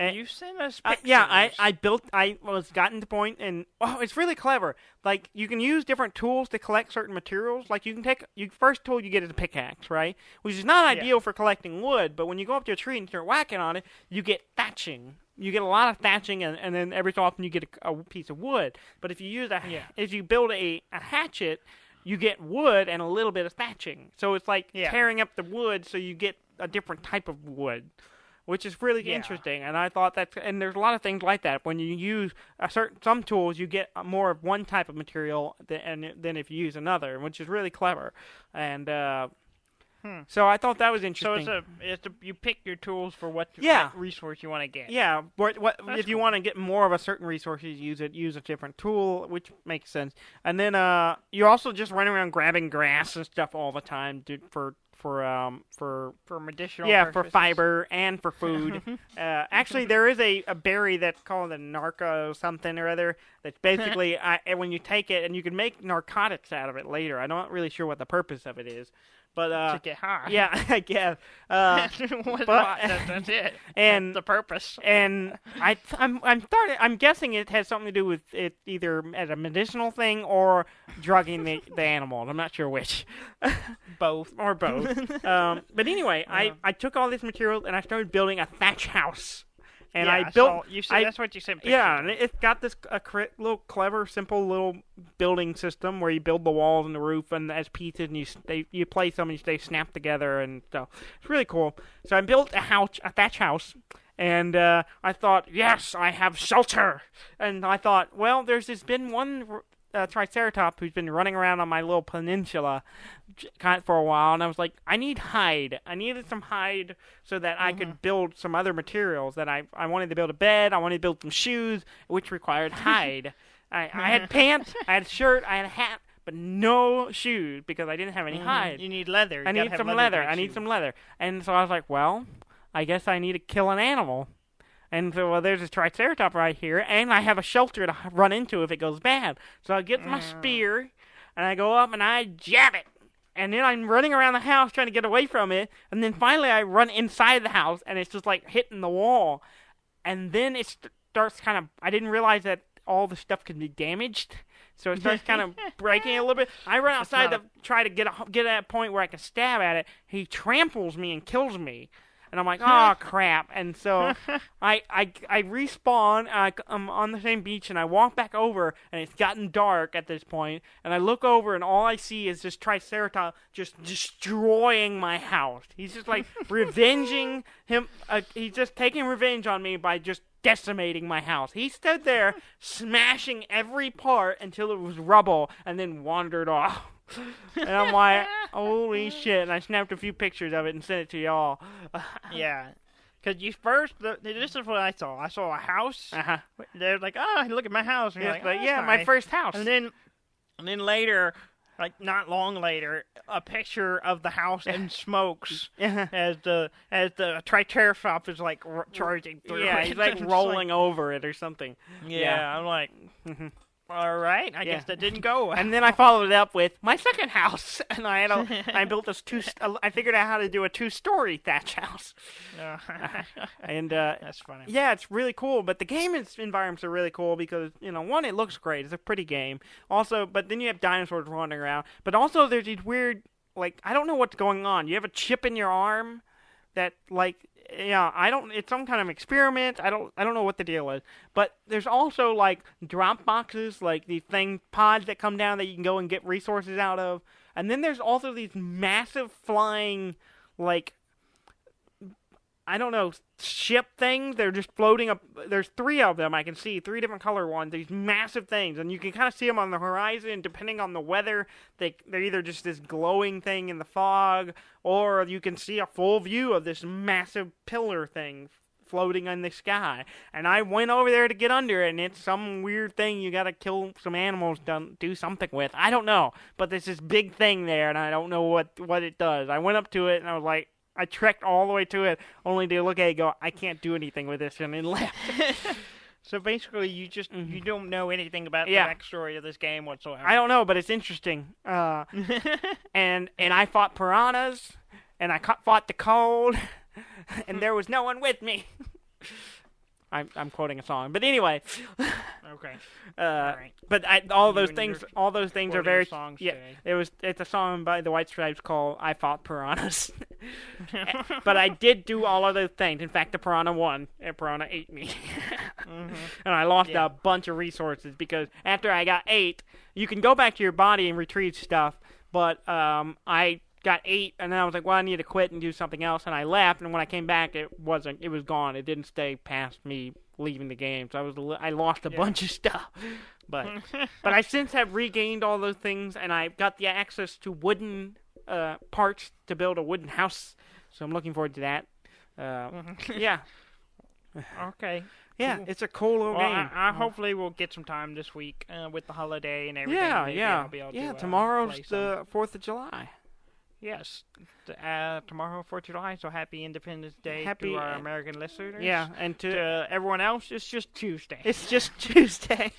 And you sent us pictures. I was gotten to the point, and it's really clever. Like, you can use different tools to collect certain materials. Like, first tool you get is a pickaxe, right? Which is not ideal for collecting wood, but when you go up to a tree and start whacking on it, you get thatching. You get a lot of thatching, and then every so often you get a piece of wood. But if you use if you build a hatchet, you get wood and a little bit of thatching. So it's like tearing up the wood, so you get a different type of wood, which is really interesting. And I thought and there's a lot of things like that. When you use some tools, you get more of one type of material than if you use another, which is really clever. And so I thought that was interesting. So you pick your tools for what resource you want to get. Yeah, if you want to get more of a certain resource, you use a different tool, which makes sense. And then you're also just running around grabbing grass and stuff all the time, for medicinal purposes. For fiber and for food. Actually, there is a berry that's called a narco something or other. That's basically when you take it, and you can make narcotics out of it later. I'm not really sure what the purpose of it is. But to get high. Yeah, I guess. That's it. And that's the purpose. And I'm guessing it has something to do with it either as a medicinal thing or drugging the animal. I'm not sure which. Both. Or both. But anyway, I took all this material and I started building a thatch house. And I built. That's what you said. Yeah, and it's got this little clever, simple little building system where you build the walls and the roof and as pieces, and you place them and they snap together, and so it's really cool. So I built a thatch house, and I thought, yes, I have shelter. And I thought, well, there's been one Triceratops who's been running around on my little peninsula for a while, and I was like, I need hide. I needed some hide so that I could build some other materials. That I wanted to build a bed, I wanted to build some shoes, which required hide. I had pants, I had a shirt, I had a hat, but no shoes because I didn't have any hide. You need leather. I need some leather. And so I was like, well, I guess I need to kill an animal. And so there's a Triceratops right here, and I have a shelter to run into if it goes bad. So I get my spear, and I go up and I jab it. And then I'm running around the house trying to get away from it, and then finally I run inside the house, and it's just like hitting the wall. And then it starts kind of, I didn't realize that all the stuff could be damaged, so it starts kind of breaking a little bit. I run outside to try to get at that point where I can stab at it. He tramples me and kills me. And I'm like, oh, crap. And so I respawn. I'm on the same beach, and I walk back over, and it's gotten dark at this point. And I look over, and all I see is this Triceratops just destroying my house. He's just, like, revenging him. He's just taking revenge on me by just decimating my house. He stood there smashing every part until it was rubble, and then wandered off. And I'm like, holy shit. And I snapped a few pictures of it and sent it to y'all. Yeah. Because you first, this is what I saw. I saw a house. They're like, oh, look at my house. And you're like, oh, yeah, nice. my first house. And then later, like not long later, a picture of the house in smokes as the Triceratops is like charging through. Yeah, he's like rolling over it or something. Yeah. I'm like, all right, I guess that didn't go. And then I followed it up with my second house, and I built this I figured out how to do a 2-story thatch house. And that's funny. Yeah, it's really cool. But the game environments are really cool because one, it looks great. It's a pretty game. Also, but then you have dinosaurs wandering around. But also, there's these weird, like, I don't know what's going on. You have a chip in your arm that, like. Yeah, it's some kind of experiment. I don't know what the deal is. But there's also like drop boxes, like these pods that come down that you can go and get resources out of. And then there's also these massive flying, like, I don't know, ship things. They're just floating up. There's 3 of them I can see, 3 different color ones. These massive things, and you can kind of see them on the horizon. Depending on the weather, they're either just this glowing thing in the fog, or you can see a full view of this massive pillar thing floating in the sky. And I went over there to get under it, and it's some weird thing you gotta kill some animals, do something with. I don't know, but there's this big thing there, and I don't know what it does. I went up to it, and I was like. I trekked all the way to it, only to look at it and go, I can't do anything with this, and then left. So basically, you just you don't know anything about the backstory of this game whatsoever. I don't know, but it's interesting. And I fought piranhas, and I fought the cold, and there was no one with me. I'm quoting a song, but anyway. Okay. All right. But all those things are very. Yeah. Today. It's a song by the White Stripes called "I Fought Piranhas." But I did do all of those things. In fact, the piranha won, and piranha ate me, and I lost a bunch of resources because after I got 8, you can go back to your body and retrieve stuff. But I got 8, and then I was like, well, I need to quit and do something else, and I left. And when I came back, it was gone. It didn't stay past me leaving the game, so I lost a bunch of stuff. But I since have regained all those things, and I got the access to wooden parts to build a wooden house. So I'm looking forward to that. Yeah. Okay. Yeah, cool. It's a cool little game. I hopefully we'll get some time this week with the holiday and everything. Yeah. I'll be able to, tomorrow's the 4th of July. Yes, tomorrow 4th of July, so happy Independence Day to our American listeners. Yeah, and to everyone else, it's just Tuesday. It's just Tuesday.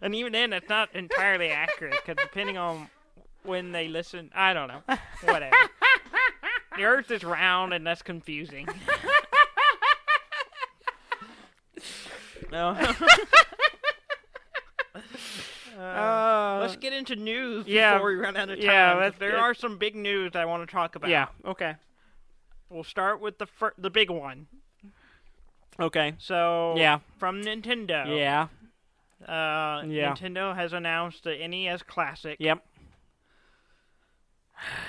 And even then, it's not entirely accurate, because depending on when they listen, I don't know. Whatever. The Earth is round, and that's confusing. No. Let's get into news before we run out of time. Yeah, there are some big news I want to talk about. Yeah, okay. We'll start with the big one. Okay. So, from Nintendo. Yeah. Nintendo has announced the NES Classic. Yep.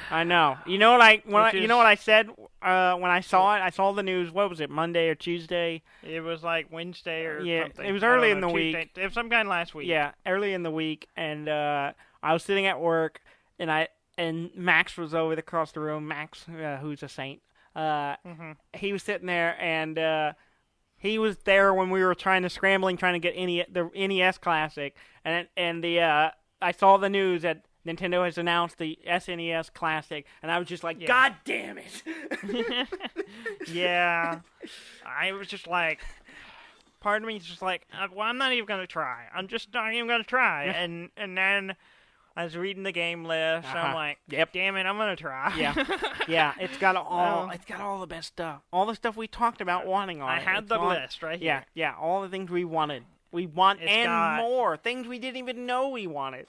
I know. You know what I said when I saw it? I saw the news. What was it? Monday or Tuesday? It was like Wednesday or something. It was early in the Tuesday. week. It was some kind last week. Yeah, early in the week, and I was sitting at work, and Max was over across the room. Max, who's a saint. He was sitting there, and he was there when we were trying to get the NES Classic, and I saw the news that Nintendo has announced the SNES Classic, and I was just like, God damn it! Yeah. I was just like, part of me is just like, well, I'm not even going to try. I'm just not even going to try. And then I was reading the game list, and I'm like, damn it, I'm going to try. Yeah, it's got all the best stuff. All the stuff we talked about wanting on it. I had the list right here. Yeah, all the things we wanted. We want more. Things we didn't even know we wanted.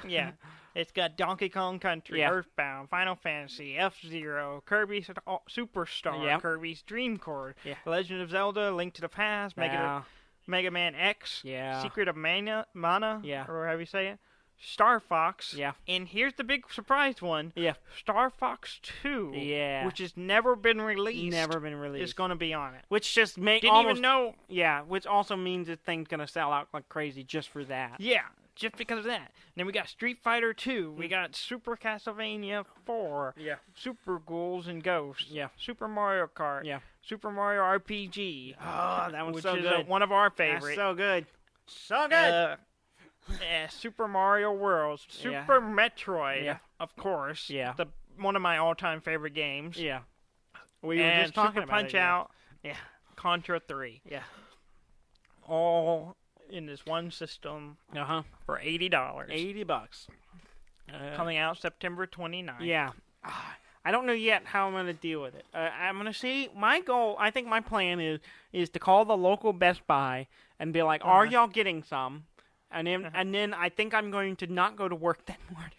Yeah. It's got Donkey Kong Country, Earthbound, Final Fantasy, F-Zero, Kirby's Superstar, Kirby's Dream Course, Legend of Zelda, Link to the Past, Mega Man X, Secret of Mana, or however you say it, Star Fox, and here's the big surprise one, Star Fox 2, which has never been released. Is going to be on it. Which just even know. Yeah, which also means that thing's going to sell out like crazy just for that. Yeah. just because of that. And then we got Street Fighter 2. We got Super Castlevania 4. Yeah. Super Ghouls and Ghosts. Yeah. Super Mario Kart. Yeah. Super Mario RPG. Oh, that one's which so is good. One of our That's favorites. so good. So good. Super Mario World. Super Metroid, of course. Yeah. One of my all-time favorite games. Yeah. We were and just talking Super about Punch it, Out. Yeah. Contra 3. Yeah. All in this one system for $80. $80. Coming out September 29th. Yeah. I don't know yet how I'm going to deal with it. I'm going to see. My goal, I think my plan is to call the local Best Buy and be like, are y'all getting some? And then I think I'm going to not go to work that morning.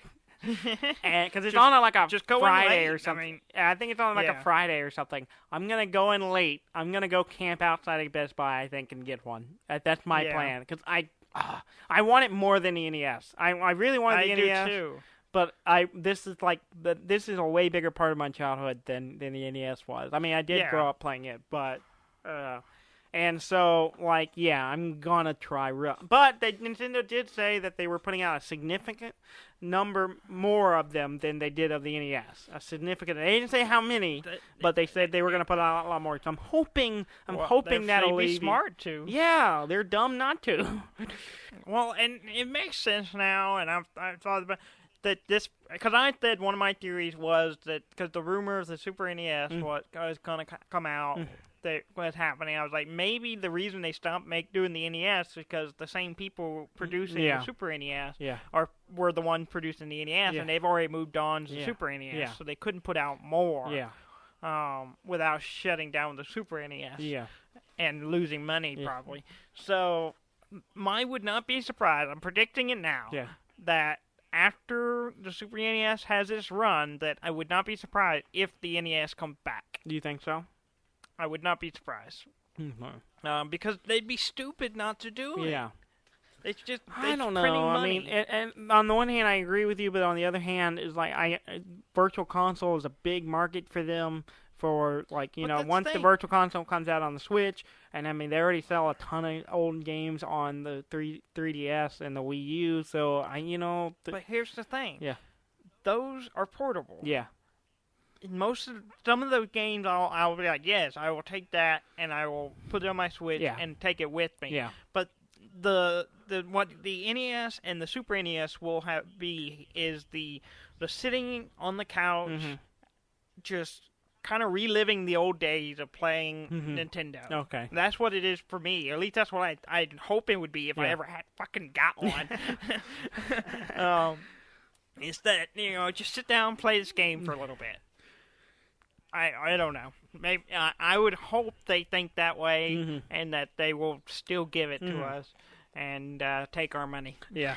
Because it's on like a Friday or something. I think it's on like a Friday or something. I'm going to go in late. I'm going to go camp outside of Best Buy, I think, and get one. That's my plan. Because I want it more than the NES. I really want the NES. I do too. But this is a way bigger part of my childhood than the NES was. I mean, I did grow up playing it, but and so I'm gonna try But Nintendo did say that they were putting out a significant number more of them than they did of the NES. A significant. They didn't say how many, but they said they were gonna put out a lot more. So I'm hoping that'll be smart too. Yeah, they're dumb not to. Well, and it makes sense now, and I've thought about. That this, because I said one of my theories was that because the rumor of the Super NES was going to come out, that was happening. I was like, maybe the reason they stopped doing the NES is because the same people producing the Super NES were the ones producing the NES, and they've already moved on to the Super NES, so they couldn't put out more without shutting down the Super NES and losing money probably. So I would not be surprised. I'm predicting it now that after the Super NES has its run, that I would not be surprised if the NES comes back. Do you think so? I would not be surprised. Because they'd be stupid not to do it. Yeah. It's just I don't know. Money. I mean, and on the one hand, I agree with you, but on the other hand, is like Virtual Console is a big market for them. For once the Virtual Console comes out on the Switch, and I mean they already sell a ton of old games on the 3DS and the Wii U. So but here's the thing. Yeah. Those are portable. Yeah. Some of those games, I'll be like, yes, I will take that and I will put it on my Switch and take it with me. Yeah. But what the NES and the Super NES will is the sitting on the couch, just kind of reliving the old days of playing Nintendo. Okay. That's what it is for me. Or at least that's what I'd hope it would be if I ever had fucking got one. Is that, just sit down and play this game for a little bit. I don't know. Maybe I would hope they think that way and that they will still give it to us and take our money. Yeah.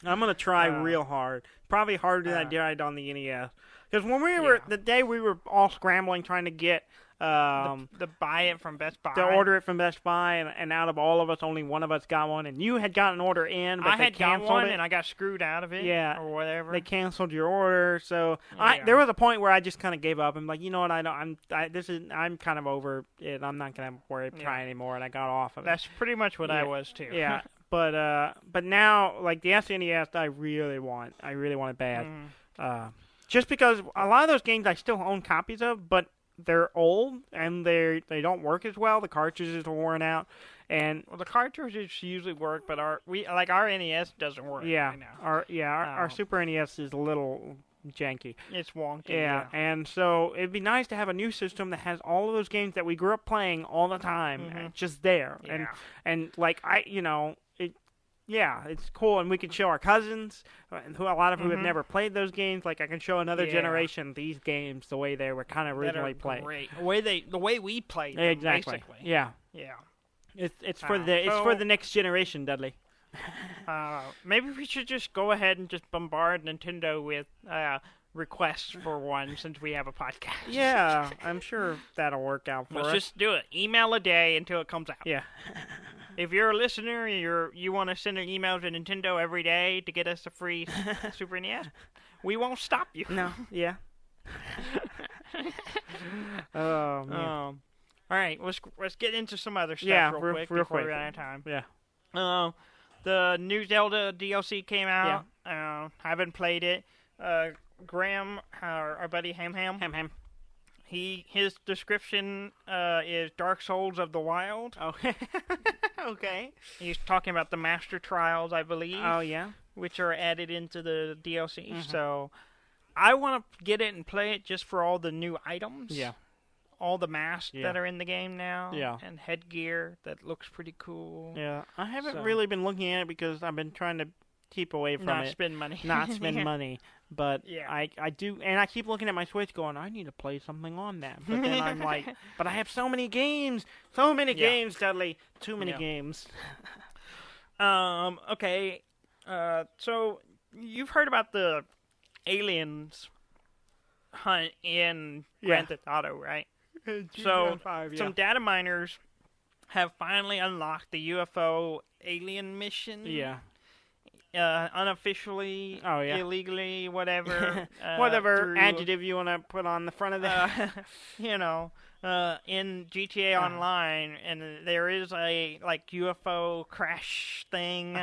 I'm going to try real hard. Probably harder than I did on the NES. Because when the day we were all scrambling trying to get to buy it from Best Buy, to order it from Best Buy, and out of all of us, only one of us got one, and you had gotten an order in, but they canceled got one, it. And I got screwed out of it, or whatever. They canceled your order, so there was a point where I just kind of gave up. I'm like, you know what, I'm kind of over it. I'm not gonna try anymore, and I got off of it. That's pretty much what I was too. Yeah, but now like the SNES, I really want it bad. Just because a lot of those games I still own copies of, but they're old and they don't work as well. The cartridges are worn out, and the cartridges usually work, but our NES doesn't work. Yeah, right now. Our Super NES is a little janky. It's wonky. Yeah, and so it'd be nice to have a new system that has all of those games that we grew up playing all the time, just there, and it's cool, and we can show our cousins, who a lot of who have never played those games. Like I can show another generation these games the way they were kind of originally played. Great. The way we played them, exactly. Basically. Yeah. It's for the next generation, Dudley. Maybe we should just go ahead and just bombard Nintendo with requests for one, since we have a podcast. Yeah, I'm sure that'll work out for us. Let's just do it. Email a day until it comes out. Yeah. If you're a listener, you want to send an email to Nintendo every day to get us a free Super NES, we won't stop you. No. Yeah. Oh man. All right, let's get into some other stuff real quick before we run out of time. Yeah. The new Zelda DLC came out. Haven't played it. Graham, our buddy Ham, his description is Dark Souls of the Wild. Oh, okay. He's talking about the Master Trials, I believe. Oh, yeah? Which are added into the DLC. So I want to get it and play it just for all the new items. Yeah. All the masks that are in the game now. Yeah. And headgear that looks pretty cool. Yeah. I haven't really been looking at it because I've been trying to keep away from Not it. spend money. Not spend money. But Yeah. I do, and I keep looking at my Switch going, I need to play something on that. But then I'm like, but I have so many games. So many games, Dudley. Too many games. Okay. So you've heard about the aliens hunt in Grand Theft Auto, right? So some data miners have finally unlocked the UFO alien mission. Yeah. Unofficially, illegally, whatever. Whatever adjective you want to put on the front of that. In GTA Online, and there is a UFO crash thing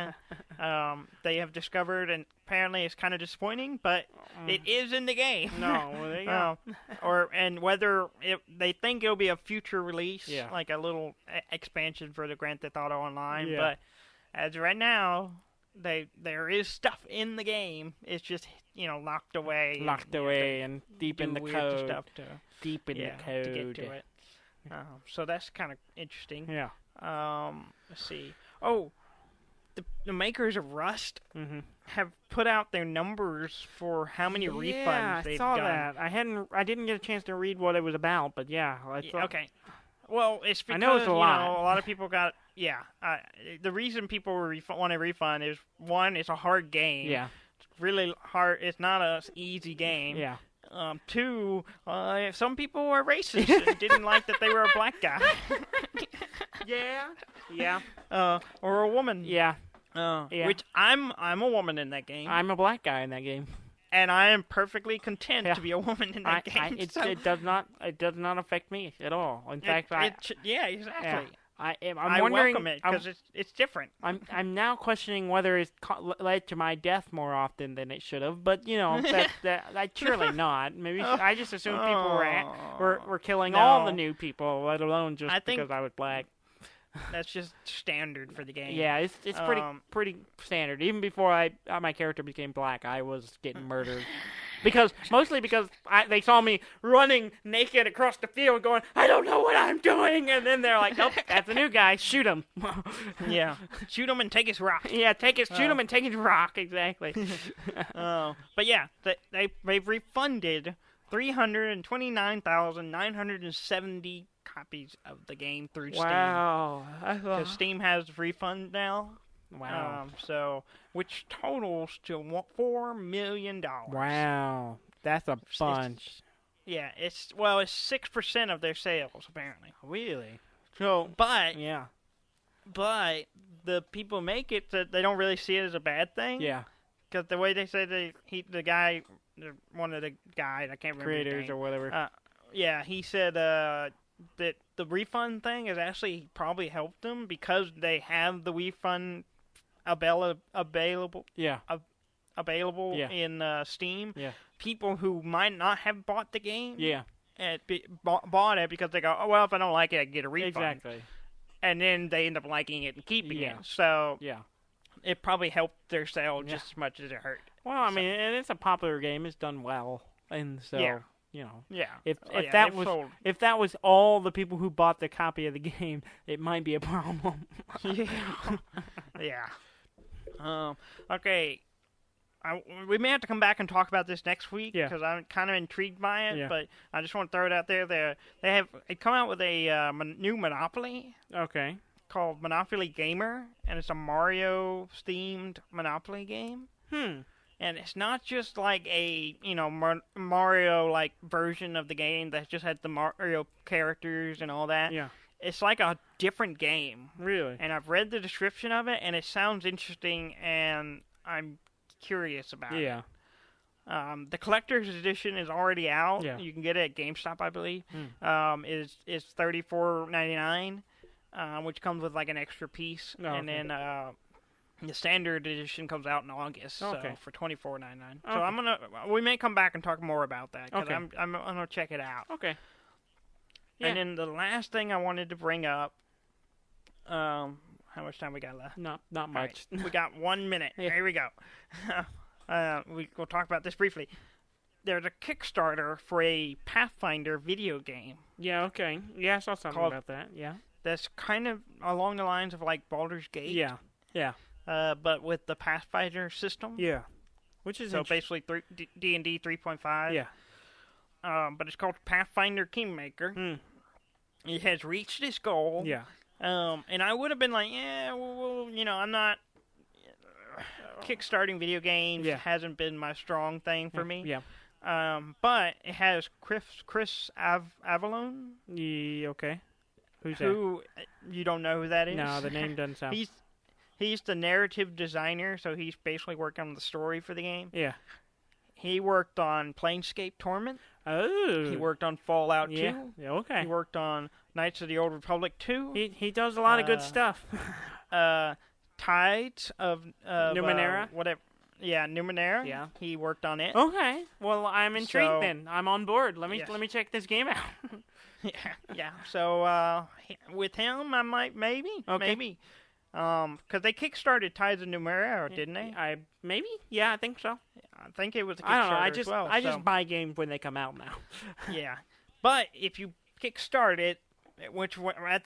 they have discovered, and apparently it's kind of disappointing, but it is in the game. No, well, there you go. And whether they think it'll be a future release, Yeah. like a little expansion for the Grand Theft Auto Online, Yeah. but as of right now, there is stuff in the game. It's just locked away. Locked away and deep in the code. Stuff Deep in the code. to get to it. So that's kind of interesting. Yeah. Let's see. Oh, the makers of Rust Mm-hmm. have put out their numbers for how many refunds they've done. done. I saw that. I didn't get a chance to read what it was about, but Okay. Well, it's because I know it's a lot. a lot of people got. The reason people want a refund is, one, it's a hard game. Yeah. It's really hard. It's not an easy game. Yeah. Two, some people were racist and didn't like that they were a black guy. Yeah. Yeah. Or a woman. Yeah. Which I'm a woman in that game. I'm a black guy in that game. And I am perfectly content to be a woman in that game. It does not affect me at all. In fact, exactly. Yeah. I wondering, welcome it because it's different. I'm now questioning whether it's led to my death more often than it should have. But that surely not. Maybe I just assumed people were killing all the new people, let alone just because I was black. That's just standard for the game. Yeah, it's pretty standard. Even before my character became black, I was getting murdered. Mostly because they saw me running naked across the field going, I don't know what I'm doing. And then they're like, nope, that's a new guy. Shoot him. Yeah. Shoot him and take his rock. Yeah, shoot him and take his rock. Exactly. But yeah, they've refunded 329,970 copies of the game through Steam. Wow. Because Steam has refund now. Wow. Which totals to $4 million. Wow. That's a bunch. It's 6% of their sales apparently. Really? But the people make it, they don't really see it as a bad thing. Yeah. Because the way they say one of the guys, I can't remember creators his name, or whatever. He said that the refund thing has actually probably helped them because they have the refund available. Yeah. Available in Steam. Yeah. People who might not have bought the game. Yeah. Bought it because they go, oh well, if I don't like it, I can get a refund. Exactly. And then they end up liking it and keeping it. So it probably helped their sale just as much as it hurt. Well, I mean, and it's a popular game. It's done well, and so if that was all the people who bought the copy of the game, it might be a problem. Okay. We may have to come back and talk about this next week because I'm kind of intrigued by it. But I just want to throw it out there. They come out with a new Monopoly. Okay. Called Monopoly Gamer, and it's a Mario-themed Monopoly game. And it's not just like a Mario-like version of the game that just had the Mario characters and all that. Yeah. It's like a different game. Really? And I've read the description of it, and it sounds interesting, and I'm curious about it. Yeah. The collector's edition is already out. Yeah. You can get it at GameStop, I believe. Is $34.99, which comes with like an extra piece, and then The standard edition comes out in August, Okay. so for $24.99. So Okay. we may come back and talk more about that because Okay. I'm gonna check it out. Okay. Yeah. And then the last thing I wanted to bring up, how much time we got left? Not All much. right, we got 1 minute. Yeah. Here we go. We'll talk about this briefly. There's a Kickstarter for a Pathfinder video game Yeah. Okay. Yeah, I saw something Called- about that. Yeah. that's kind of along the lines of like Baldur's Gate. Yeah. Yeah. But with the Pathfinder system. Yeah. Which is So basically D&D 3.5. Yeah. But it's called Pathfinder Kingmaker. Hmm. It has reached its goal. Yeah. And I would have been like, yeah, well, I'm not. Kickstarting video games hasn't been my strong thing for me. Yeah. But it has Chris Avalon. Yeah. Okay. Who's that? Who you don't know who that is? No, the name doesn't sound. He's the narrative designer, so he's basically working on the story for the game. Yeah. He worked on Planescape Torment. Oh. He worked on Fallout 2. Yeah. Okay. He worked on Knights of the Old Republic 2. He does a lot of good stuff. Tides of Numenera? whatever. Yeah, Numenera. Yeah. He worked on it. Okay. Well, I'm intrigued So- then. I'm on board. Let me Yes. check this game out. Yeah. So with him, I might maybe. Because they kickstarted Tides of Numenera, didn't they? Yeah, I think so. I think it was a Kickstarter I don't know. as well. I just buy games when they come out now. Yeah. But if you kickstart it,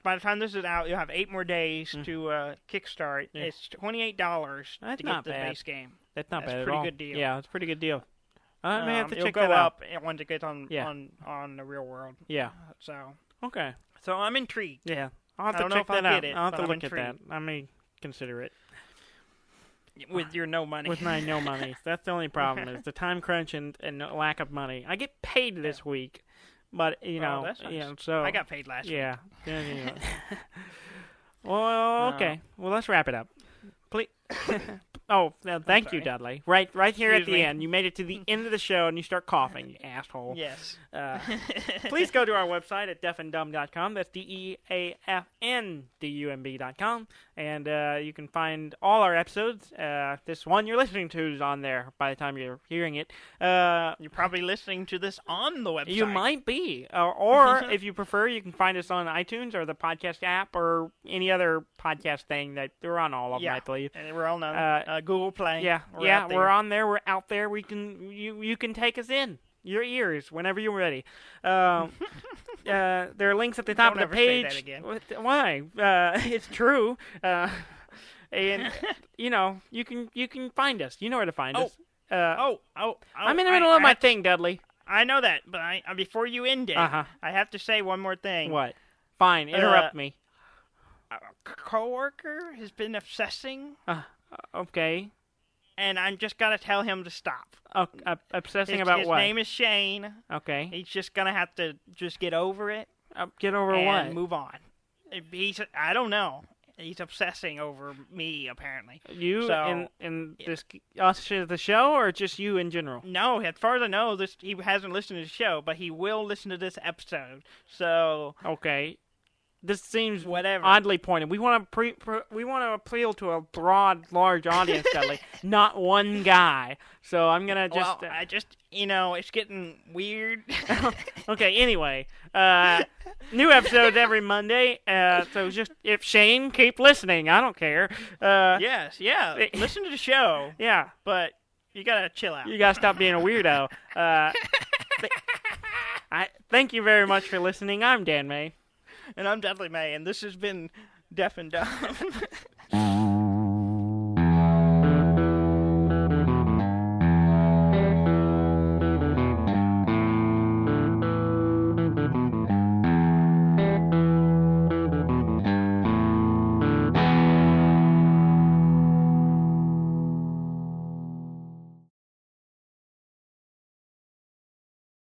by the time this is out, you'll have 8 more days to kickstart. Yeah. It's $28 That's to not get the bad. base game. That's not That's bad a at pretty all. good deal. Yeah, it's a pretty good deal. I may have to It'll check go that out. up once it gets on the real world. Yeah. So Okay. I'm intrigued. Yeah. I'll have I to don't know check if I'll that out. get it, I'll have but to I'm look at that. intrigued. I may consider it. With your no money. With my no money. That's the only problem is the time crunch and lack of money. I get paid this week, but that's nice. so I got paid last week. yeah. Well, okay. Well, let's wrap it up. Please. Oh, thank you, sorry. Dudley. Right here at Excuse the me. end. You made it to the end of the show and you start coughing, you asshole. Yes. Please go to our website at deafandumb.com. That's DEAFNDUMB.com. And you can find all our episodes. This one you're listening to is on there by the time you're hearing it. You're probably listening to this on the website. You might be. Or if you prefer, you can find us on iTunes or the podcast app or any other podcast thing that we're on all of them, I believe. And we're all known. Google Play. Yeah, We're we're on there. We're out there. You can take us in your ears whenever you're ready. There are links at the top Don't of the ever say page. that again. Why? It's true. And you can find us. You know where to find us. I'm in the middle of my thing, Dudley. I know that, but before you end it, Uh-huh. I have to say one more thing. What? Fine. Interrupt me. A coworker has been obsessing, Okay. and I'm just gonna tell him to stop. Obsessing His about what? His name is Shane. Okay. He's just gonna have to just get over it Get over and what? move on. I don't know. He's obsessing over me, apparently. You So, in this us as the show, or just you in general? No, as far as I know, he hasn't listened to the show, but he will listen to this episode. So Okay. This seems whatever. oddly pointed. We want to appeal to a broad, large audience, Dudley, not one guy. So I'm gonna just. I just it's getting weird. Okay. Anyway, new episodes every Monday. So just if Shane, keep listening. I don't care. Yes, yeah. Listen to the show, Yeah. but you gotta chill out. You gotta stop being a weirdo. Thank you very much for listening. I'm Dan May. And I'm Dudley May, and this has been Deaf and Dumb.